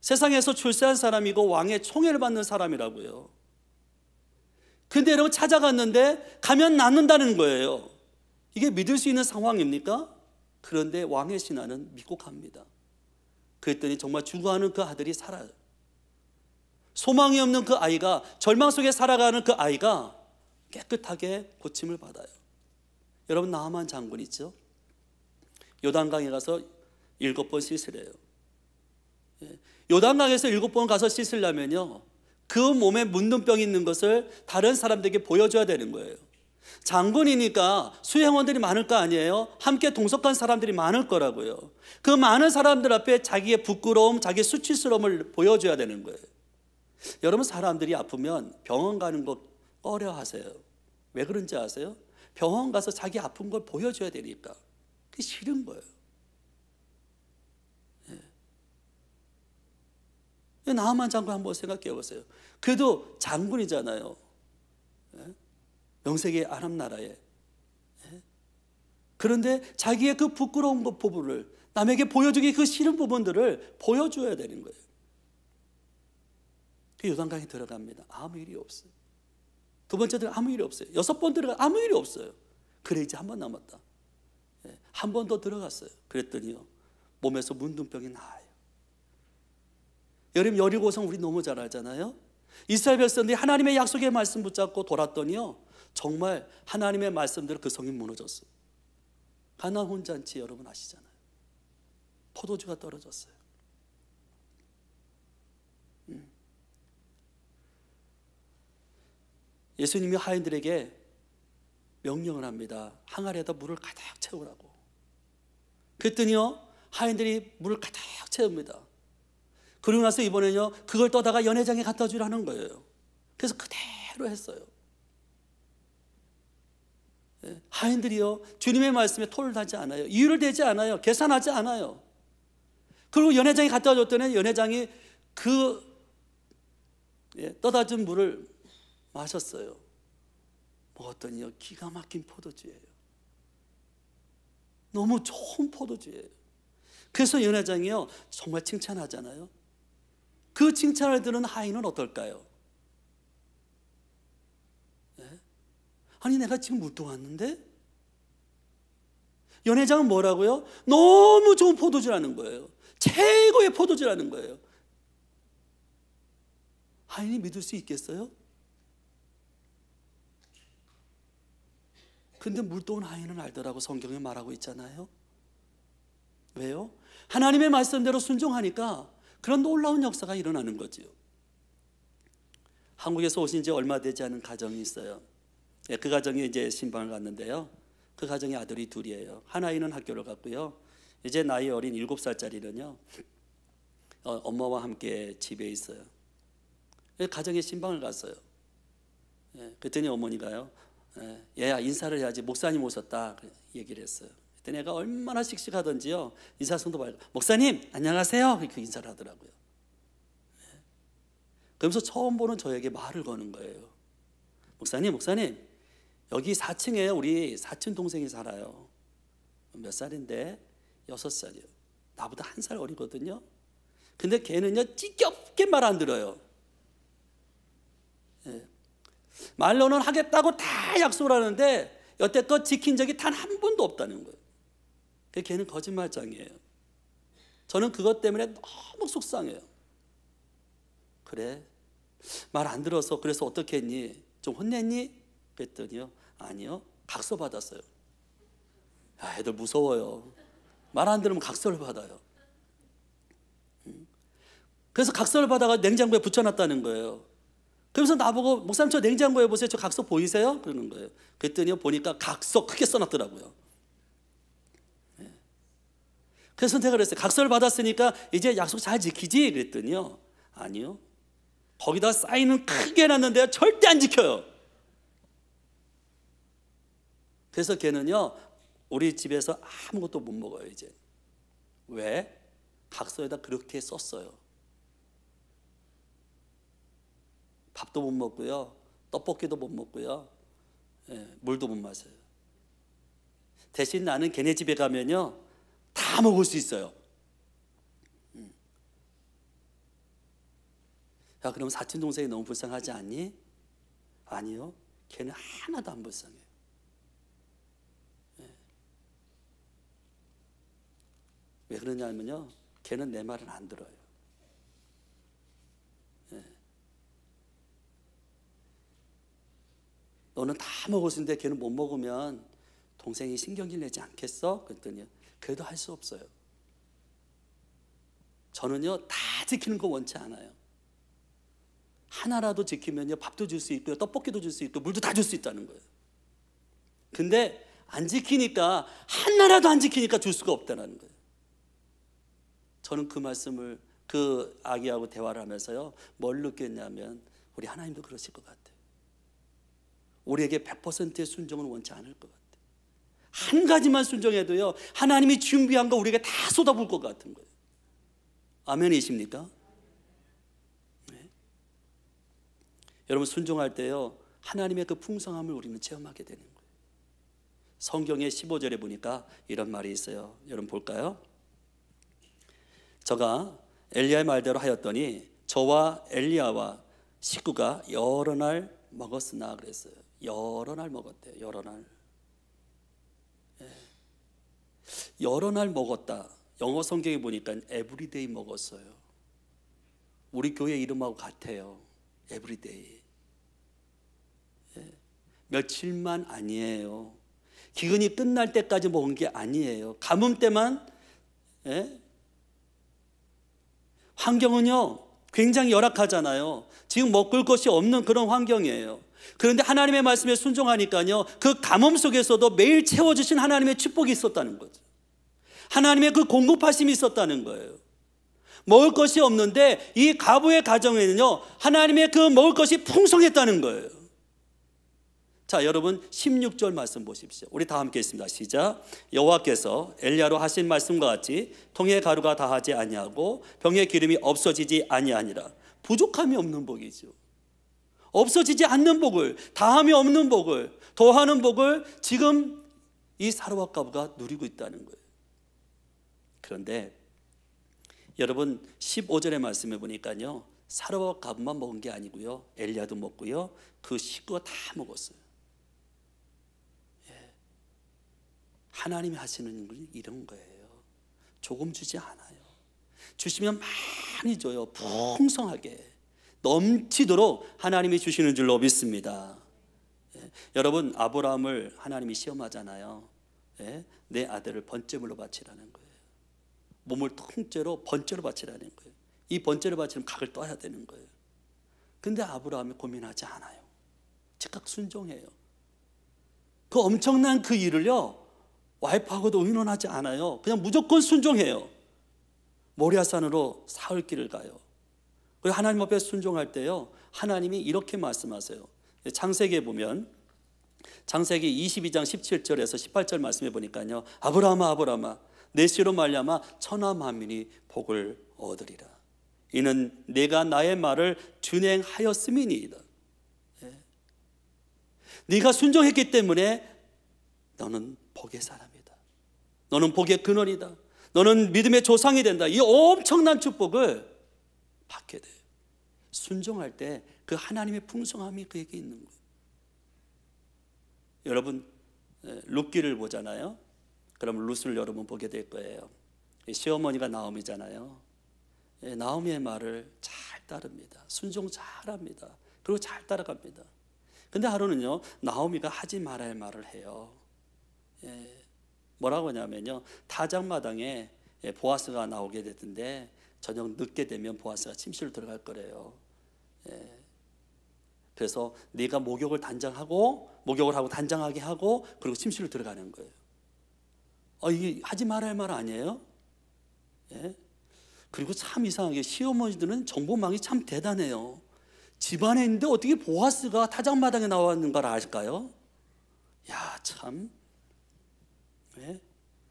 세상에서 출세한 사람이고 왕의 총애를 받는 사람이라고요. 근데 여러분, 찾아갔는데 가면 낫는다는 거예요. 이게 믿을 수 있는 상황입니까? 그런데 왕의 신하는 믿고 갑니다. 그랬더니 정말 죽어가는 그 아들이 살아요. 소망이 없는 그 아이가, 절망 속에 살아가는 그 아이가 깨끗하게 고침을 받아요. 여러분, 나아만 장군 있죠? 요단강에 가서 7번 씻으래요. 요단강에서 7번 가서 씻으려면요, 그 몸에 묻는 병이 있는 것을 다른 사람들에게 보여줘야 되는 거예요. 장군이니까 수행원들이 많을 거 아니에요? 함께 동석한 사람들이 많을 거라고요. 그 많은 사람들 앞에 자기의 부끄러움, 자기의 수치스러움을 보여줘야 되는 거예요. 여러분, 사람들이 아프면 병원 가는 거 꺼려 하세요. 왜 그런지 아세요? 병원 가서 자기 아픈 걸 보여줘야 되니까. 그게 싫은 거예요. 나만 장군 한번 생각해 보세요. 그래도 장군이잖아요. 명색의 아랍나라에. 그런데 자기의 그 부끄러운 부분을, 남에게 보여주기 그 싫은 부분들을 보여줘야 되는 거예요. 그 요단강에 들어갑니다. 아무 일이 없어요. 두 번째 들어 아무 일이 없어요. 6번 들어가 아무 일이 없어요. 그래, 이제 한 번 남았다. 한 번 더 들어갔어요. 그랬더니요, 몸에서 문둥병이 나아요. 여러분, 여리고성 우리 너무 잘 알잖아요. 이스라엘 백성들이 하나님의 약속의 말씀 붙잡고 돌았더니요, 정말 하나님의 말씀대로 그 성이 무너졌어요. 가나안 혼잔치 여러분 아시잖아요. 포도주가 떨어졌어요. 예수님이 하인들에게 명령을 합니다. 항아리에다 물을 가득 채우라고. 그랬더니요, 하인들이 물을 가득 채웁니다. 그러고 나서 이번에는요, 그걸 떠다가 연회장에 갖다 주라는 거예요. 그래서 그대로 했어요. 하인들이요, 주님의 말씀에 토를 다지 않아요. 이유를 대지 않아요. 계산하지 않아요. 그리고 연회장에 갖다 줬더니 연회장이 그 떠다 준 물을 마셨어요. 먹었더니요, 기가 막힌 포도주예요. 너무 좋은 포도주예요. 그래서 연회장이요, 정말 칭찬하잖아요. 그 칭찬을 들은 하인은 어떨까요? 아니, 내가 지금 물 떠왔는데? 연회장은 뭐라고요? 너무 좋은 포도주라는 거예요. 최고의 포도주라는 거예요. 하인이 믿을 수 있겠어요? 근데 물 떠온 하인은 알더라고. 성경에 말하고 있잖아요. 왜요? 하나님의 말씀대로 순종하니까 그런 놀라운 역사가 일어나는 거지요. 한국에서 오신 지 얼마 되지 않은 가정이 있어요. 그 가정이 이제 신방을 갔는데요, 그 가정에 아들이 둘이에요. 한 아이는 학교를 갔고요, 이제 나이 어린 7살짜리는요 엄마와 함께 집에 있어요. 가정에 신방을 갔어요. 그랬더니 어머니가요, 얘야, 인사를 해야지, 목사님 오셨다 얘기를 했어요. 그랬더니 애가 얼마나 씩씩하던지요, 인사성도 말고 목사님 안녕하세요 이렇게 인사를 하더라고요. 그러면서 처음 보는 저에게 말을 거는 거예요. 목사님 여기 4층에 우리 사촌 동생이 살아요. 몇 살인데? 6살이요. 나보다 1살 어리거든요. 근데 걔는요, 찌겹게 말 안 들어요. 말로는 하겠다고 다 약속을 하는데 여태껏 지킨 적이 단 한 번도 없다는 거예요. 걔는 거짓말장이에요. 저는 그것 때문에 너무 속상해요. 그래, 말 안 들어서 그래서 어떻게 했니? 좀 혼냈니? 그랬더니요, 아니요, 각서 받았어요. 야, 애들 무서워요. 말 안 들으면 각서를 받아요. 그래서 각서를 받아가 냉장고에 붙여놨다는 거예요. 그러면서 나보고 목사님 저 냉장고에 보세요, 저 각서 보이세요? 그러는 거예요. 그랬더니 보니까 각서 크게 써놨더라고요. 그래서 내가 그랬어요. 각서를 받았으니까 이제 약속 잘 지키지? 그랬더니요, 아니요, 거기다 사인은 크게 해놨는데 절대 안 지켜요. 그래서 걔는요, 우리 집에서 아무것도 못 먹어요 이제. 왜? 각서에다 그렇게 썼어요. 밥도 못 먹고요, 떡볶이도 못 먹고요, 물도 못 마셔요. 대신 나는 걔네 집에 가면요 다 먹을 수 있어요. 야, 그럼 사촌 동생이 너무 불쌍하지 않니? 아니요, 걔는 하나도 안 불쌍해요. 왜 그러냐면요, 걔는 내 말은 안 들어요. 너는 다 먹을 수 있는데 걔는 못 먹으면 동생이 신경질 내지 않겠어? 그랬더니 그래도 할 수 없어요. 저는요 다 지키는 거 원치 않아요. 하나라도 지키면요 밥도 줄 수 있고요, 떡볶이도 줄 수 있고 물도 다 줄 수 있다는 거예요. 근데 안 지키니까, 하나라도 안 지키니까 줄 수가 없다는 거예요. 저는 그 말씀을, 그 아기하고 대화를 하면서요 뭘 느꼈냐면, 우리 하나님도 그러실 것 같아요. 우리에게 100%의 순종은 원치 않을 것 같아요. 한 가지만 순종해도요 하나님이 준비한 거 우리에게 다 쏟아부을 것 같은 거예요. 아멘이십니까? 네. 여러분, 순종할 때요 하나님의 그 풍성함을 우리는 체험하게 되는 거예요. 성경의 15절에 보니까 이런 말이 있어요. 여러분 볼까요? 저가 엘리야의 말대로 하였더니 저와 엘리야와 식구가 여러 날 먹었으나 그랬어요. 여러 날 먹었대요. 여러 날. 여러 날 먹었다. 영어 성경에 보니까 에브리데이 먹었어요. 우리 교회 이름하고 같아요. 에브리데이. 며칠만 아니에요. 기근이 끝날 때까지 먹은 게 아니에요. 가뭄 때만. 환경은요 굉장히 열악하잖아요. 지금 먹을 것이 없는 그런 환경이에요. 그런데 하나님의 말씀에 순종하니까요 그 가뭄 속에서도 매일 채워주신 하나님의 축복이 있었다는 거죠. 하나님의 그 공급하심이 있었다는 거예요. 먹을 것이 없는데 이 과부의 가정에는요 하나님의 그 먹을 것이 풍성했다는 거예요. 자, 여러분 16절 말씀 보십시오. 우리 다 함께 있습니다. 시작. 여호와께서 엘리야로 하신 말씀과 같이 통에 가루가 다하지 아니하고 병에 기름이 없어지지 아니하니라. 부족함이 없는 복이죠. 없어지지 않는 복을, 다함이 없는 복을, 더하는 복을 지금 이 사르밧 과부가 누리고 있다는 거예요. 그런데 여러분 15절의 말씀에 보니까요 사르밧 과부만 먹은 게 아니고요 엘리야도 먹고요 그 식구가 다 먹었어요. 하나님이 하시는 건 이런 거예요. 조금 주지 않아요. 주시면 많이 줘요. 풍성하게 넘치도록 하나님이 주시는 줄로 믿습니다. 여러분, 아브라함을 하나님이 시험하잖아요. 내 아들을 번제물로 바치라는 거예요. 몸을 통째로 번제로 바치라는 거예요. 이 번제를 바치면 각을 떠야 되는 거예요. 근데 아브라함이 고민하지 않아요. 즉각 순종해요. 그 엄청난 그 일을요 와이프하고도 의논하지 않아요. 그냥 무조건 순종해요. 모리아산으로 사흘길을 가요. 그리고 하나님 앞에 순종할 때요 하나님이 이렇게 말씀하세요. 창세기에 보면 창세기 22장 17절에서 18절 말씀해 보니까요 아브라함아 아브라함아 내 씨로 말미암아 천하 만민이 복을 얻으리라. 이는 내가 나의 말을 준행하였음이니이다. 네가 순종했기 때문에 너는 복의 사람이다. 너는 복의 근원이다. 너는 믿음의 조상이 된다. 이 엄청난 축복을 받게 돼요. 순종할 때 그 하나님의 풍성함이 그에게 있는 거예요. 여러분 룻기를 보잖아요. 그럼 룻을 여러분 보게 될 거예요. 시어머니가 나오미잖아요. 나오미의 말을 잘 따릅니다. 순종 잘합니다. 그리고 잘 따라갑니다. 근데 하루는요 나오미가 하지 말아야 할 말을 해요. 뭐라고 하냐면요 타작마당에 보아스가 나오게 됐는데 저녁 늦게 되면 보아스가 침실로 들어갈 거래요. 그래서 네가 목욕을 하고 단장하게 하고 그리고 침실로 들어가는 거예요. 이게 하지 말아야 할 말 아니에요? 그리고 참 이상하게 시어머니들은 정보망이 참 대단해요. 집안에 있는데 어떻게 보아스가 타작마당에 나왔는 걸 알까요? 야, 참.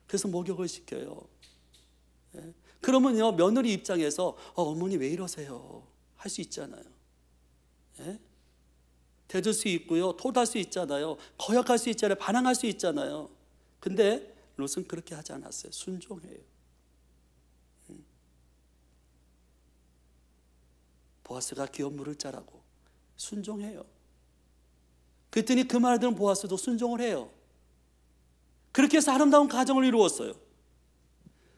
그래서 목욕을 시켜요. 그러면요 며느리 입장에서 어머니 왜 이러세요? 할 수 있잖아요. 대들 수 있고요 토달 수 있잖아요. 거역할 수 있잖아요. 반항할 수 있잖아요. 근데 롯은 그렇게 하지 않았어요. 순종해요. 보아스가 기업 물을 자라고 순종해요. 그랬더니 그 말을 들은 보아스도 순종을 해요. 그렇게 해서 아름다운 가정을 이루었어요.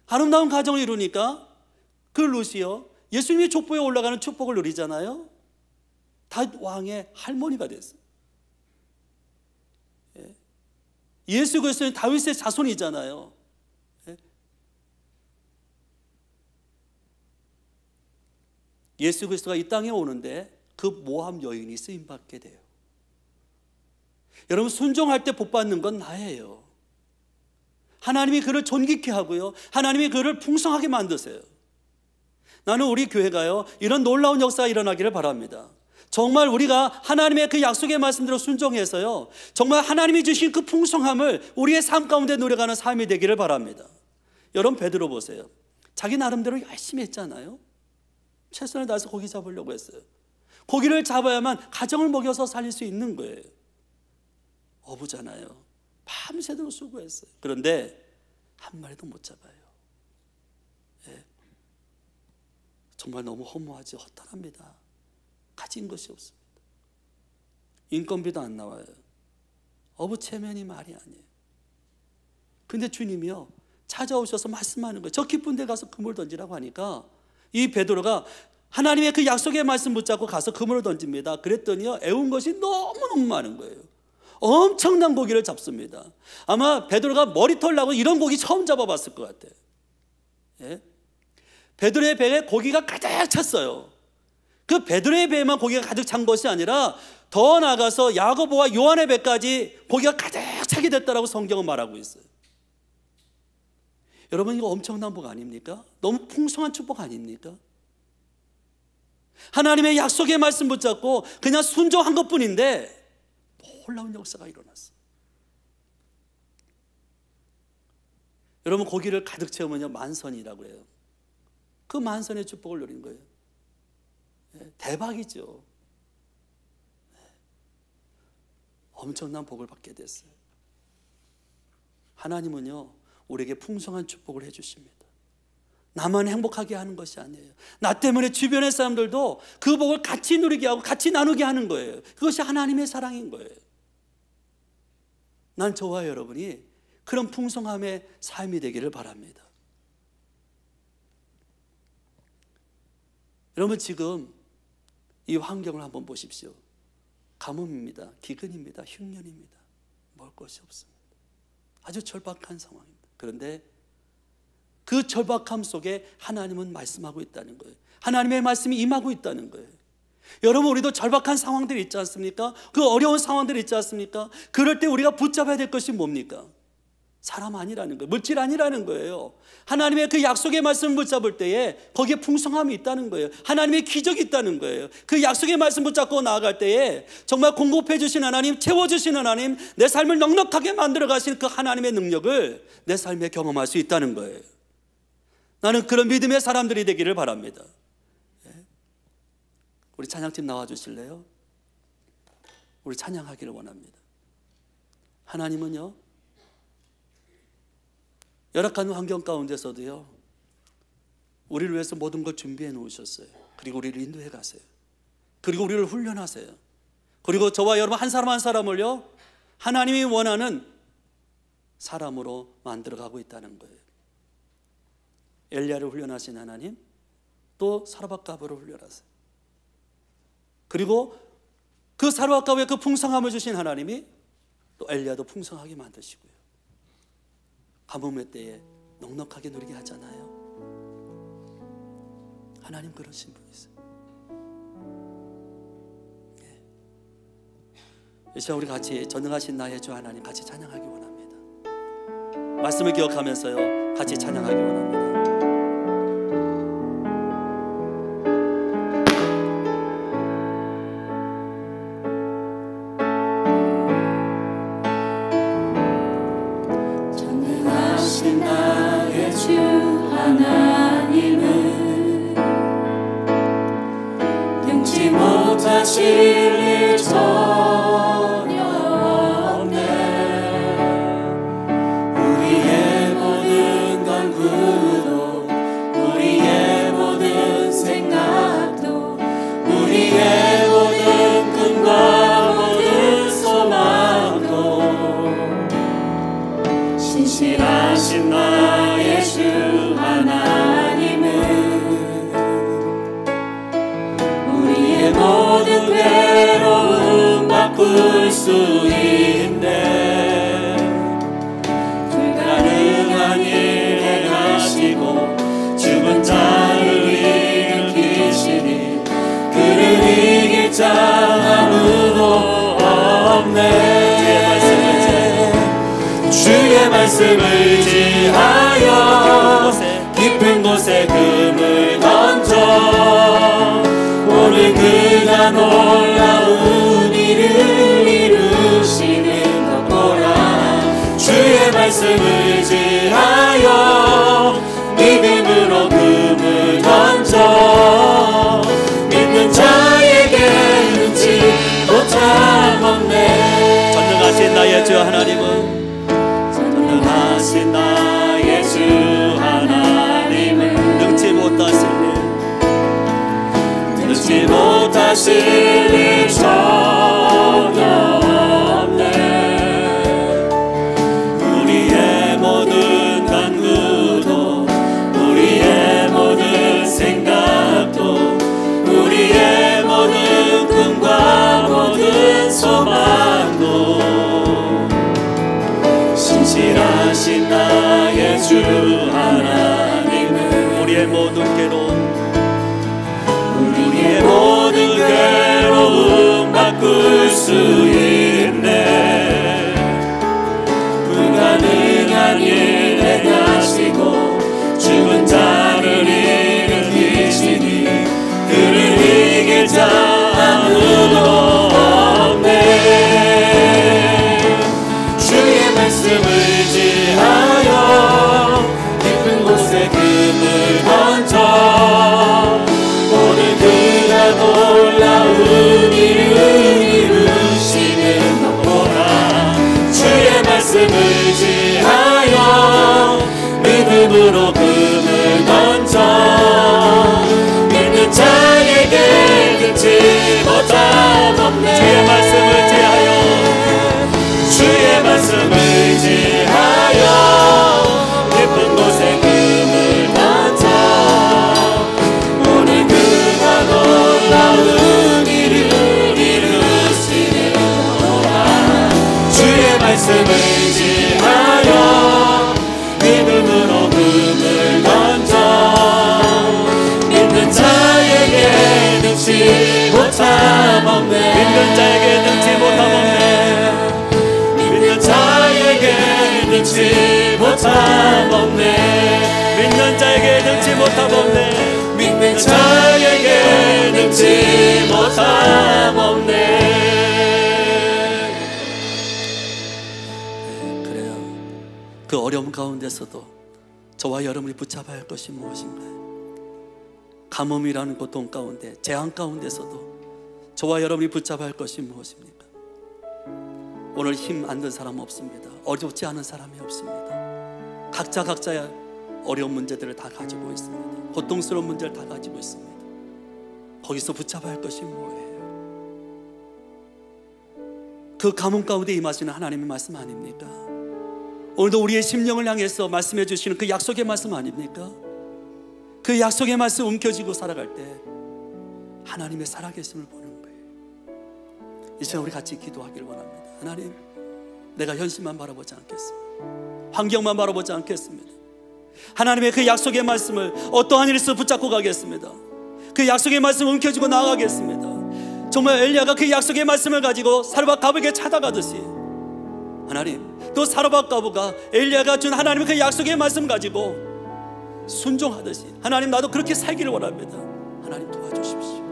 아름다운 가정을 이루니까 그 룻이요 예수님의 족보에 올라가는 축복을 누리잖아요. 다윗 왕의 할머니가 됐어요. 예수 그리스도는 다윗의 자손이잖아요. 예수 그리스도가 이 땅에 오는데 그 모함 여인이 쓰임받게 돼요. 여러분, 순종할 때 복 받는 건 나예요. 하나님이 그를 존귀케 하고요, 하나님이 그를 풍성하게 만드세요. 나는 우리 교회가요, 이런 놀라운 역사가 일어나기를 바랍니다. 정말 우리가 하나님의 그 약속의 말씀대로 순종해서요, 정말 하나님이 주신 그 풍성함을 우리의 삶 가운데 누려가는 삶이 되기를 바랍니다. 여러분, 베드로 보세요. 자기 나름대로 열심히 했잖아요. 최선을 다해서 고기 잡으려고 했어요. 고기를 잡아야만 가정을 먹여서 살릴 수 있는 거예요. 어부잖아요. 밤새도록 수고했어요. 그런데 한 마리도 못 잡아요. 예. 정말 너무 허무하지, 허탈합니다. 가진 것이 없습니다. 인건비도 안 나와요. 어부 체면이 말이 아니에요. 근데 주님이요, 찾아오셔서 말씀하는 거예요. 저 깊은 데 가서 그물 던지라고 하니까 이 베드로가 하나님의 그 약속의 말씀 붙잡고 가서 그물을 던집니다. 그랬더니요, 애운 것이 너무너무 많은 거예요. 엄청난 고기를 잡습니다. 아마 베드로가 머리털 나고 이런 고기 처음 잡아봤을 것 같아요. 예? 베드로의 배에 고기가 가득 찼어요. 그 베드로의 배에만 고기가 가득 찬 것이 아니라 더 나아가서 야고보와 요한의 배까지 고기가 가득 차게 됐다라고 성경은 말하고 있어요. 여러분, 이거 엄청난 복 아닙니까? 너무 풍성한 축복 아닙니까? 하나님의 약속의 말씀 붙잡고 그냥 순종한 것뿐인데 놀라운 역사가 일어났어요. 여러분, 고기를 가득 채우면요, 만선이라고 해요. 그 만선의 축복을 누린 거예요. 대박이죠. 엄청난 복을 받게 됐어요. 하나님은요, 우리에게 풍성한 축복을 해주십니다. 나만 행복하게 하는 것이 아니에요. 나 때문에 주변의 사람들도 그 복을 같이 누리게 하고 같이 나누게 하는 거예요. 그것이 하나님의 사랑인 거예요. 난 저와 여러분이 그런 풍성함의 삶이 되기를 바랍니다. 여러분, 지금 이 환경을 한번 보십시오. 가뭄입니다. 기근입니다. 흉년입니다. 먹을 것이 없습니다. 아주 절박한 상황입니다. 그런데 그 절박함 속에 하나님은 말씀하고 있다는 거예요. 하나님의 말씀이 임하고 있다는 거예요. 여러분, 우리도 절박한 상황들이 있지 않습니까? 그 어려운 상황들이 있지 않습니까? 그럴 때 우리가 붙잡아야 될 것이 뭡니까? 사람 아니라는 거예요. 물질 아니라는 거예요. 하나님의 그 약속의 말씀을 붙잡을 때에 거기에 풍성함이 있다는 거예요. 하나님의 기적이 있다는 거예요. 그 약속의 말씀 붙잡고 나아갈 때에 정말 공급해 주신 하나님, 채워주신 하나님, 내 삶을 넉넉하게 만들어 가신 그 하나님의 능력을 내 삶에 경험할 수 있다는 거예요. 나는 그런 믿음의 사람들이 되기를 바랍니다. 우리 찬양팀 나와주실래요? 우리 찬양하기를 원합니다. 하나님은요, 열악한 환경 가운데서도요, 우리를 위해서 모든 걸 준비해 놓으셨어요. 그리고 우리를 인도해 가세요. 그리고 우리를 훈련하세요. 그리고 저와 여러분 한 사람 한 사람을요, 하나님이 원하는 사람으로 만들어가고 있다는 거예요. 엘리야를 훈련하신 하나님, 또 사르밧가브를 훈련하세요. 그리고 그 사르밧가브의 그 풍성함을 주신 하나님이 또 엘리야도 풍성하게 만드시고요, 가뭄의 때에 넉넉하게 누리게 하잖아요. 하나님 그러신 분이세요. 이 시간 우리 같이 전능하신 나의 주 하나님 같이 찬양하기 원합니다. 말씀을 기억하면서요, 같이 찬양하기 원합니다. 못하실 일 전혀 없네. 우리의 모든 간구도, 우리의 모든 생각도, 우리의 모든 꿈과 모든 소망도 신실하신 나의 주 하나님은 모든 괴로움 바꿀 수 있네. 불가능한 일 행하시고 죽은 자를 일으키시니 없네. 주의 말씀을 지하여 깊은 곳에 금을 던져 오늘 그가 놀라운 일을 이루시는 것 보라. 주의 말씀을 지하여 믿음으로 금을 던져 믿는 자에게 눈치 못함 없네. 전능하신 나의 주 하나님은, 전능하신 나의 주 하나님은 능치 못하실 일, 능치 못하실 일 전혀 없네. 우리의 모든 간구도 우리의 모든 생각도 우리의 모든 꿈과 모든 소망도 신실하신 나의 주 하나님은 우리의 모든 괴로움, 우리의 모든 괴로움 바꿀 수 있네. 불가능한 일 행하시고 죽은 자를 일으키시니 그를 이길 자 아무도 없네. 주의 말씀을 지하여 깊은 곳에 금을 던져 오늘 그가 놀라운 일을 이루시는 것 보라. 주의 말씀을 지하여 믿음으로 금을 던져 믿는 자에게 끝이 못함 없네. 주의 말씀을 지하여, 주의 말씀을 지하여 깊은 곳에 금을 던져 오늘 그가 놀라운 일을 이루시는 거라. 주의 말씀을 지하여 믿음으로 금을 던져 믿는 자에게 능치 못함 없네. 믿는 자에게 능치 못함 없네. 믿는 자에게 능치 못함 없네. 믿는 자에게 능치 못함 없네. 믿는 자에게 능치 못함 없네. 그래요. 그 어려움 가운데서도 저와 여러분이 붙잡아야 할 것이 무엇인가요? 가뭄이라는 고통 가운데, 재앙 가운데서도 저와 여러분이 붙잡아야 할 것이 무엇입니까? 오늘 힘 안 든 사람 없습니다. 어렵지 않은 사람이 없습니다. 각자의 어려운 문제들을 다 가지고 있습니다. 고통스러운 문제를 다 가지고 있습니다. 거기서 붙잡아야 할 것이 뭐예요? 그 가뭄 가운데 임하시는 하나님의 말씀 아닙니까? 오늘도 우리의 심령을 향해서 말씀해 주시는 그 약속의 말씀 아닙니까? 그 약속의 말씀 움켜쥐고 살아갈 때 하나님의 살아계심을 보는 거예요. 이 시간 우리 같이 기도하기를 원합니다. 하나님, 내가 현실만 바라보지 않겠습니다. 환경만 바라보지 않겠습니다. 하나님의 그 약속의 말씀을 어떠한 일에서 붙잡고 가겠습니다. 그 약속의 말씀을 움켜쥐고 나아가겠습니다. 정말 엘리야가 그 약속의 말씀을 가지고 사르밧 가부에게 찾아가듯이 하나님, 또 사르밧 가부가 엘리야가 준 하나님의 그 약속의 말씀 가지고 순종하듯이 하나님, 나도 그렇게 살기를 원합니다. 하나님 도와주십시오.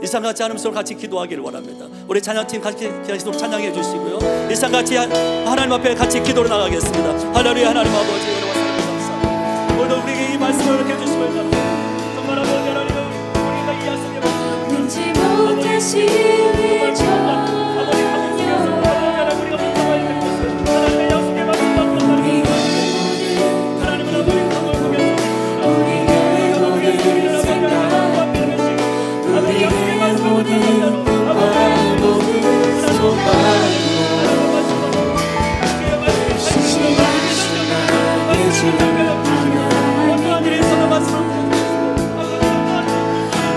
일상같이 하나님 서로 같이 기도하기를 원합니다. 우리 찬양팀 같이 계속 찬양해 주시고요. 일상같이 하나님 앞에 같이 기도로 나가겠습니다. 할렐루야. 하나님 아버지, 여러분 감사합니다. 오늘도 우리에게 이 말씀을 이렇게 해주시면 감사합니다. 정말 아버지 하나님, 우리가 이 약속의 말씀을 능치 못하실 일 전혀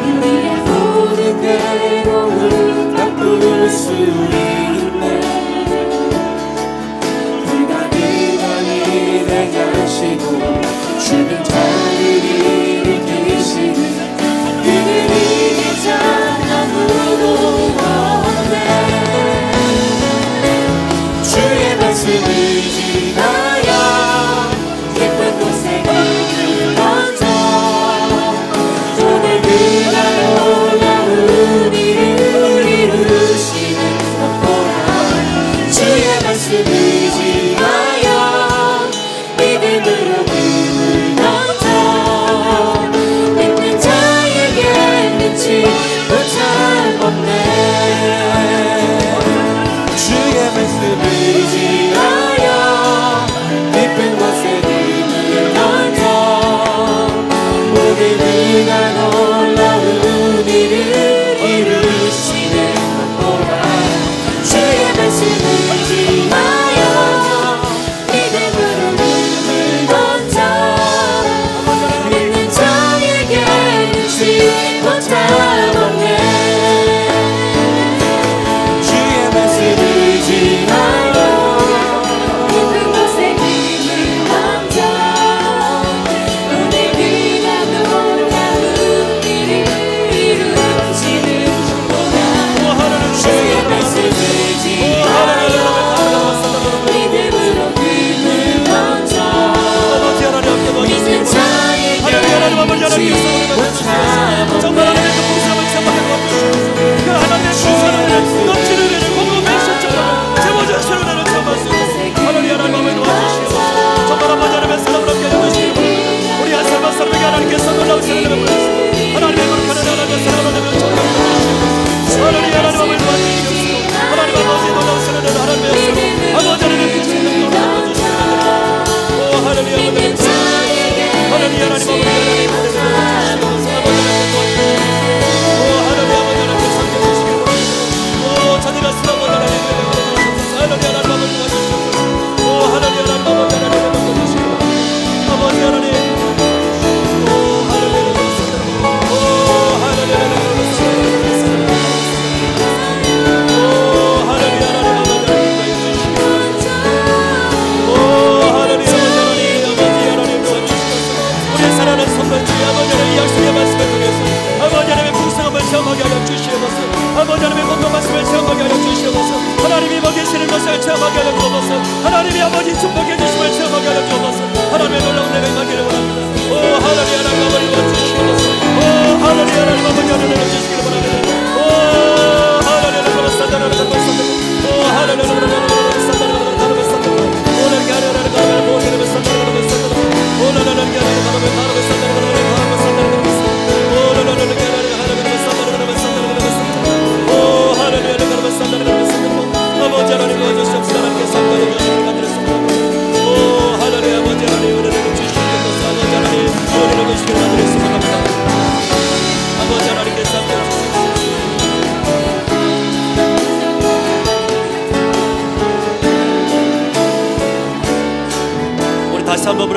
우리의 모든 괴로움 바꿀 수 있네. 불가능한 일 행하시고 죽은 자를 일으키시는 그를 이길 자 아무도 없네.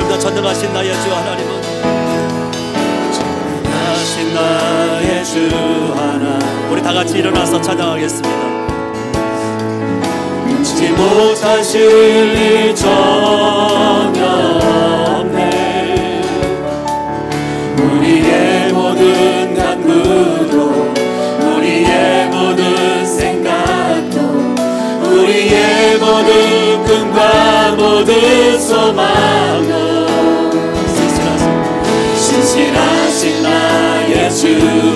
부릅니다. 전능하신 나의 주 하나님은, 전능하신 나의 주 하나님. 우리 다 같이 일어나서 찬양하겠습니다. 잊지 못하실 일 전혀 없네. 우리의 모든 간구도, 우리의 모든 생각도, 우리의 모든 꿈과 모든 소망도 신실하신 나의 주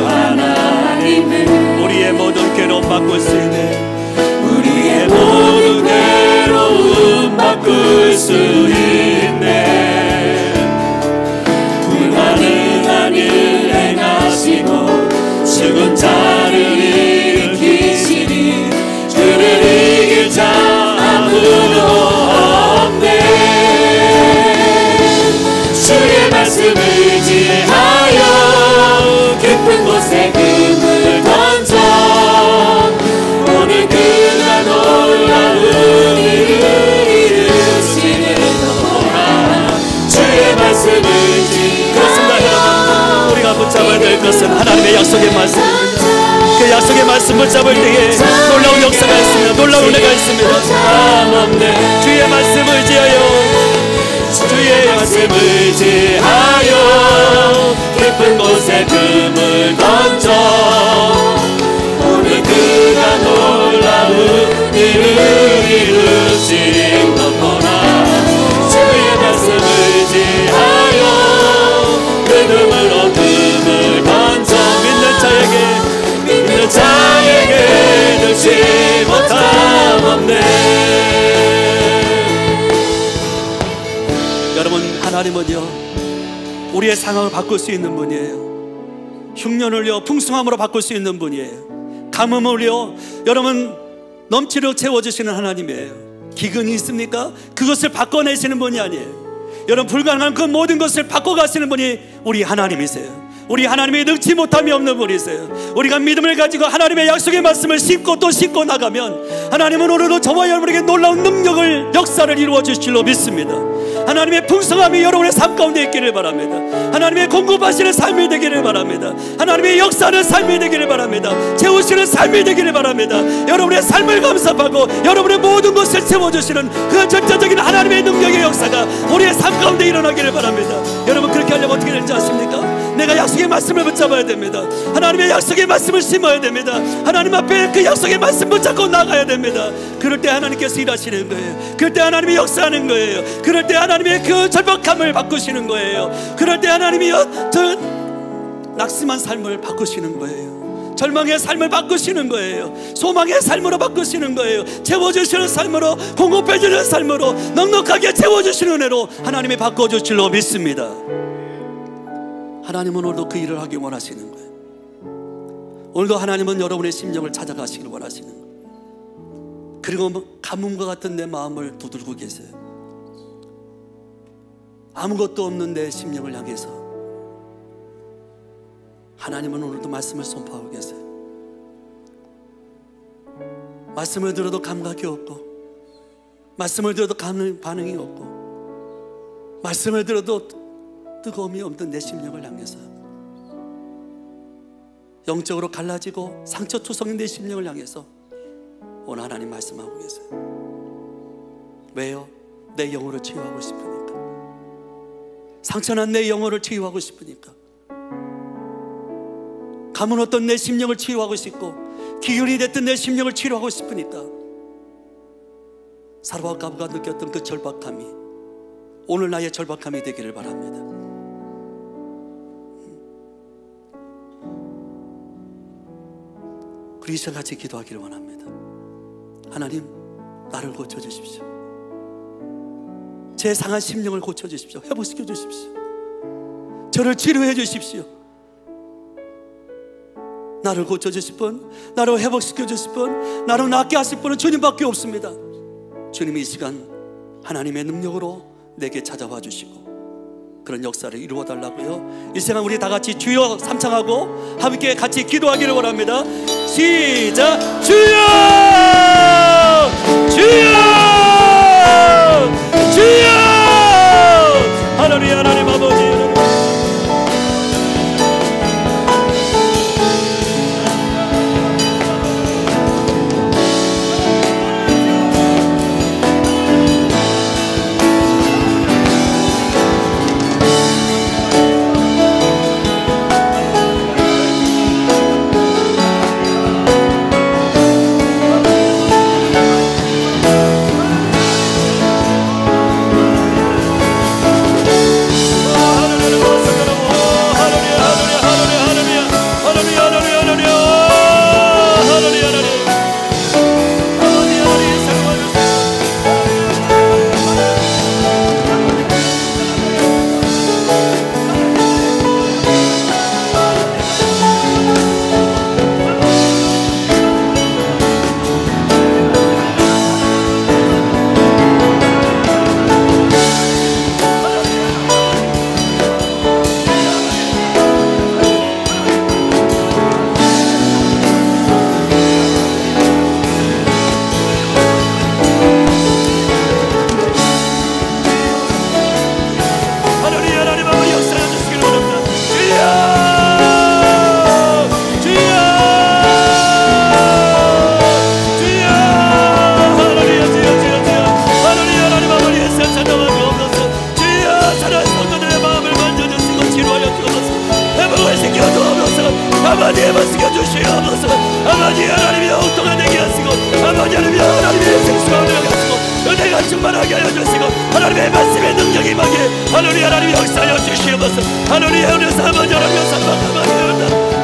하나님은 우리의 모든 괴로움 바꿀 수 있네. 우리의 모든 괴로움 바꿀 수 있네. 불가능한 일 행하시고 죽은 자를 일으키시니 주를 이길 자 아무도 없네. 주의 말씀을 지혜하여 깊은 곳에 금을 던져 오늘 그가 놀라운 일을 이루시는도다. 주의 말씀을 그렇습니다. 여러분, 우리가 붙잡아야 될 것은 하나님의 약속의 말씀입니다. 그 약속의 말씀 붙잡을 때에 놀라운 역사가 있습니다. 놀라운 은혜가 있습니다. 주의 말씀을 지하여, 주의 말씀을 지하여 깊은 곳에 금을 던져 오늘 그가 놀라운 일을 이루시는도다. 주의 말씀을 지하여 그 금으로 금을 던져 믿는 자에게 들지 못함 없네. 여러분, 하나님은요 우리의 상황을 바꿀 수 있는 분이에요. 흉년을요 풍성함으로 바꿀 수 있는 분이에요. 가뭄을요 여러분 넘치도록 채워주시는 하나님이에요. 기근이 있습니까? 그것을 바꿔내시는 분이 아니에요. 여러분, 불가능한 그 모든 것을 바꿔가시는 분이 우리 하나님이세요. 우리 하나님이 능치 못함이 없는 분이세요. 우리가 믿음을 가지고 하나님의 약속의 말씀을 씹고 또 씹고 나가면 하나님은 오늘도 저와 여러분에게 놀라운 능력을, 역사를 이루어 주실 줄로 믿습니다. 하나님의 풍성함이 여러분의 삶 가운데 있기를 바랍니다. 하나님의 공급하시는 삶이 되기를 바랍니다. 하나님의 역사는 삶이 되기를 바랍니다. 채우시는 삶이 되기를 바랍니다. 여러분의 삶을 감사하고 여러분의 모든 것을 채워주시는 그 절대적인 하나님의 능력의 역사가 우리의 삶 가운데 일어나기를 바랍니다. 여러분, 그렇게 하려면 어떻게 되는지 아십니까? 내가 약속의 말씀을 붙잡아야 됩니다. 하나님의 약속의 말씀을 심어야 됩니다. 하나님 앞에 그 약속의 말씀 붙잡고 나가야 됩니다. 그럴 때 하나님께서 일하시는 거예요. 그럴 때 하나님이 역사하는 거예요. 그럴 때 하나님의 그 절박함을 바꾸시는 거예요. 그럴 때 하나님이 저 낙심한 삶을 바꾸시는 거예요. 절망의 삶을 바꾸시는 거예요. 소망의 삶으로 바꾸시는 거예요. 채워주시는 삶으로, 공급해주는 삶으로, 넉넉하게 채워주시는 은혜로 하나님이 바꿔줄 줄로 믿습니다. 하나님은 오늘도 그 일을 하기 원하시는 거예요. 오늘도 하나님은 여러분의 심령을 찾아가시길 원하시는 거예요. 그리고 가뭄과 같은 내 마음을 두들고 계세요. 아무것도 없는 내 심령을 향해서 하나님은 오늘도 말씀을 선포하고 계세요. 말씀을 들어도 감각이 없고, 말씀을 들어도 반응이 없고, 말씀을 들어도 뜨거움이 없는 내 심령을 향해서, 영적으로 갈라지고 상처투성인 내 심령을 향해서 오늘 하나님 말씀하고 계세요. 왜요? 내 영혼을 치유하고 싶으니까. 상처난 내 영혼을 치유하고 싶으니까. 가물었던 내 심령을 치유하고 싶고, 기운이 됐던 내 심령을 치유하고 싶으니까. 사르밧가부가 느꼈던 그 절박함이 오늘 나의 절박함이 되기를 바랍니다. 우리 이제 같이 기도하기를 원합니다. 하나님, 나를 고쳐주십시오. 제 상한 심령을 고쳐주십시오. 회복시켜 주십시오. 저를 치료해 주십시오. 나를 고쳐주실 분, 나를 회복시켜 주실 분, 나를 낫게 하실 분은 주님밖에 없습니다. 주님이 이 시간 하나님의 능력으로 내게 찾아와 주시고 그런 역사를 이루어 달라고요. 이 시간 우리 다 같이 주여 삼창하고 함께 같이 기도하기를 원합니다. 시작. 주여, 주여, 주여. 할렐루야. 하나님 아버지, 충만하게 하여 주시고 하나님의 말씀의 능력이 임하게 할렐루야. 하나님 역사하여 주시옵소서. 할렐루야. 오늘 아버지 하나님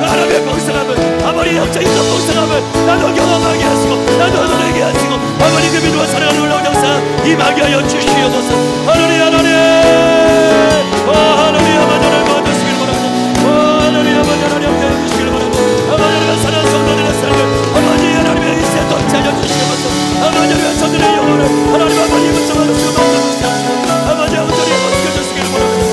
하나님의 복성함을 아버지 영적인 복성함을 나도 경험하게 하시고 나도 누리게 하시고 아버지 그 믿음과 사랑하는 놀라운 역사 임하게 하여 주시옵소서. 할렐루야. 하나님 할렐루야. 아버지 하나님 도와주시길 바랍니다. 할렐루야. 아버지 하나님 함께해 주시길 바랍니다. 아버지 하나님 사랑하는 성도들의 삶을 아버지 하나님의 인생에 통치하여 주시옵소서. 아버지 하나님 저들의 영혼을 하나님 아버지 붙잡아주시고 만져주시옵소서. 아버지 온전히 맡겨주시길 바랍니다.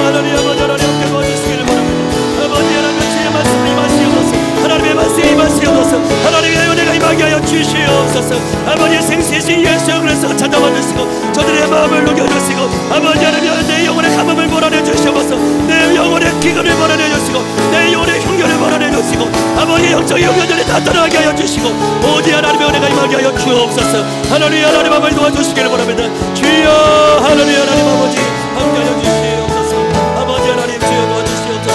하나님 아버지 하나님 함께 도와주시길 바랍니다. 아버지 하나님 주의 말씀이 임하시옵소서. 하나님의 말씀이 임하시옵소서. 하나님의 은혜가 임하게 하여 주시옵소서. 아버지 생수이신 예수 그리스도 찾아와 주시고 저들의 마음을 녹여주시고 아버지 하나님 내 영혼의 감음을 몰아내 주시옵소서. 내 영혼의 기근을 몰아내 주시고 내 영혼의 흉결을 몰아내 주시고 아버지 영적 영혼들이 다 떠나게 하여 주시고 오직 하나님의 은혜가 임하게 하여 주옵소서. 하나님 하나님 아버지 도와주시기를 바랍니다. 주여 하나님 하나님 아버지 함께 하여 주시옵소서. 아버지 하나님 주여 도와주시옵소서.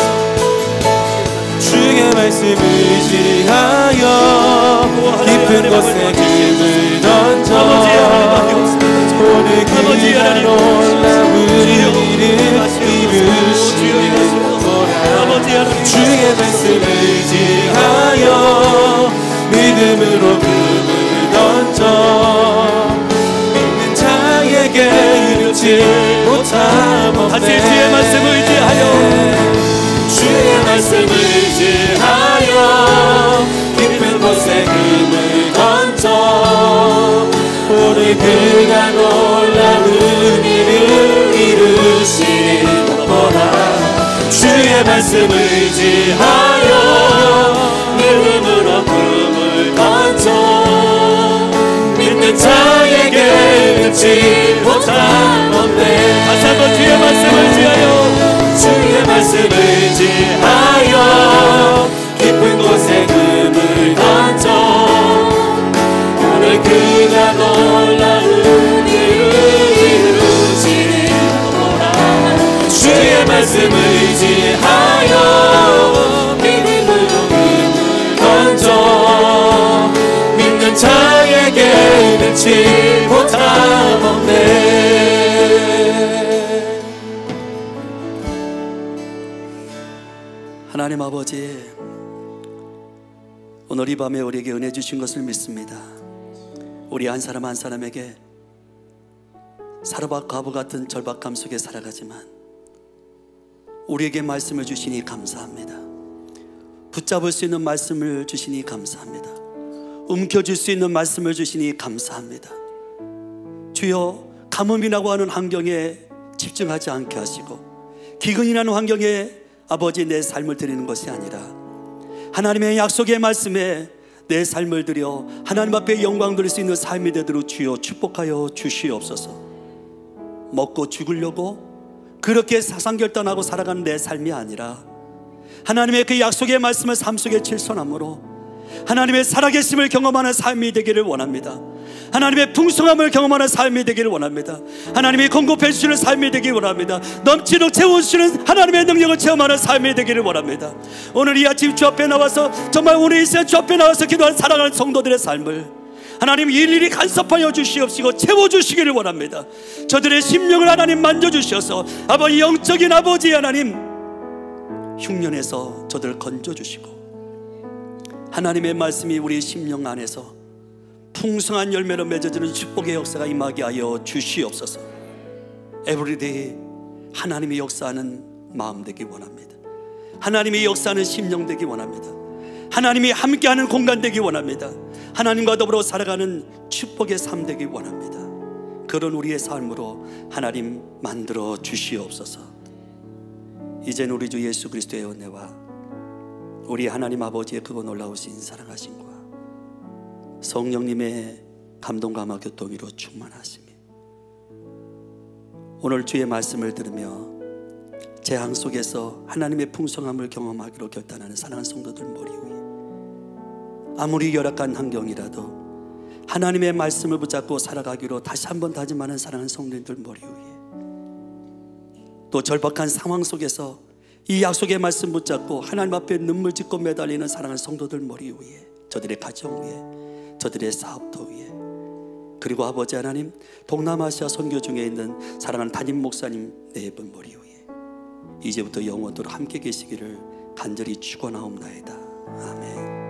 주의 말씀을 의지하여 깊은 곳에 금을 던져 오늘 그가 놀라운 일을 이루시는 거라. 주의 말씀을 의지하여 믿음으로 금을 던져 믿는 자에게 이루지 못함 없네. 다시 주의 말씀을 의지하여 주의 말씀을 의지하여 깊은 곳에 금을 던져 오늘 그가 놀라운 일을 이루시는 거라. 주의 말씀을 의지하여 믿음으로 금을 던져 믿는 자에게 이루지 못함 없네. 다시 한번 주의 말씀을 의지하여 주의 말씀을 의지하여 깊은 곳에 금을 던져 오늘 그가 놀라운 일을 이루시리라. 주의 말씀을 의지하여 믿음으로 금을 던져 믿는 자에게 이르지 못함 없네. 하나님 아버지, 오늘 이 밤에 우리에게 은혜 주신 것을 믿습니다. 우리 한 사람 한 사람에게 사르밧 과부 같은 절박함 속에 살아가지만 우리에게 말씀을 주시니 감사합니다. 붙잡을 수 있는 말씀을 주시니 감사합니다. 움켜쥘 수 있는 말씀을 주시니 감사합니다. 주여, 가뭄이라고 하는 환경에 집중하지 않게 하시고 기근이라는 환경에 아버지 내 삶을 드리는 것이 아니라 하나님의 약속의 말씀에 내 삶을 드려 하나님 앞에 영광 드릴 수 있는 삶이 되도록 주여 축복하여 주시옵소서. 먹고 죽으려고 그렇게 사상결단하고 살아가는 내 삶이 아니라 하나님의 그 약속의 말씀을 삶 속에 실천함으로 하나님의 살아계심을 경험하는 삶이 되기를 원합니다. 하나님의 풍성함을 경험하는 삶이 되기를 원합니다. 하나님이 공급해 주시는 삶이 되기를 원합니다. 넘치도록 채워주시는 하나님의 능력을 체험하는 삶이 되기를 원합니다. 오늘 이 아침 주 앞에 나와서 정말 오늘 이 시간 주 앞에 나와서 기도하는 사랑하는 성도들의 삶을 하나님 일일이 간섭하여 주시옵시고 채워주시기를 원합니다. 저들의 심령을 하나님 만져주셔서 아버지 영적인 아버지 하나님 흉년에서 저들을 건져주시고 하나님의 말씀이 우리 심령 안에서 풍성한 열매로 맺어지는 축복의 역사가 임하게 하여 주시옵소서. 에브리데이 하나님의 역사하는 마음 되기 원합니다. 하나님의 역사하는 심령 되기 원합니다. 하나님이 함께하는 공간 되기 원합니다. 하나님과 더불어 살아가는 축복의 삶 되기 원합니다. 그런 우리의 삶으로 하나님 만들어 주시옵소서. 이젠 우리 주 예수 그리스도의 은혜와 우리 하나님 아버지의 그거 놀라우신 사랑하심과 성령님의 감동감화 교통으로 충만하심이 오늘 주의 말씀을 들으며 재앙 속에서 하나님의 풍성함을 경험하기로 결단하는 사랑하는 성도들 머리 위에 아무리 열악한 환경이라도 하나님의 말씀을 붙잡고 살아가기로 다시 한번 다짐하는 사랑하는 성도들 머리 위에 또 절박한 상황 속에서 이 약속의 말씀 붙잡고 하나님 앞에 눈물 짓고 매달리는 사랑하는 성도들 머리 위에 저들의 가정 위에 저들의 사업터 위에 그리고 아버지 하나님 동남아시아 선교 중에 있는 사랑하는 담임 목사님 네 분 머리 위에 이제부터 영원토록 함께 계시기를 간절히 축원하옵나이다. 아멘.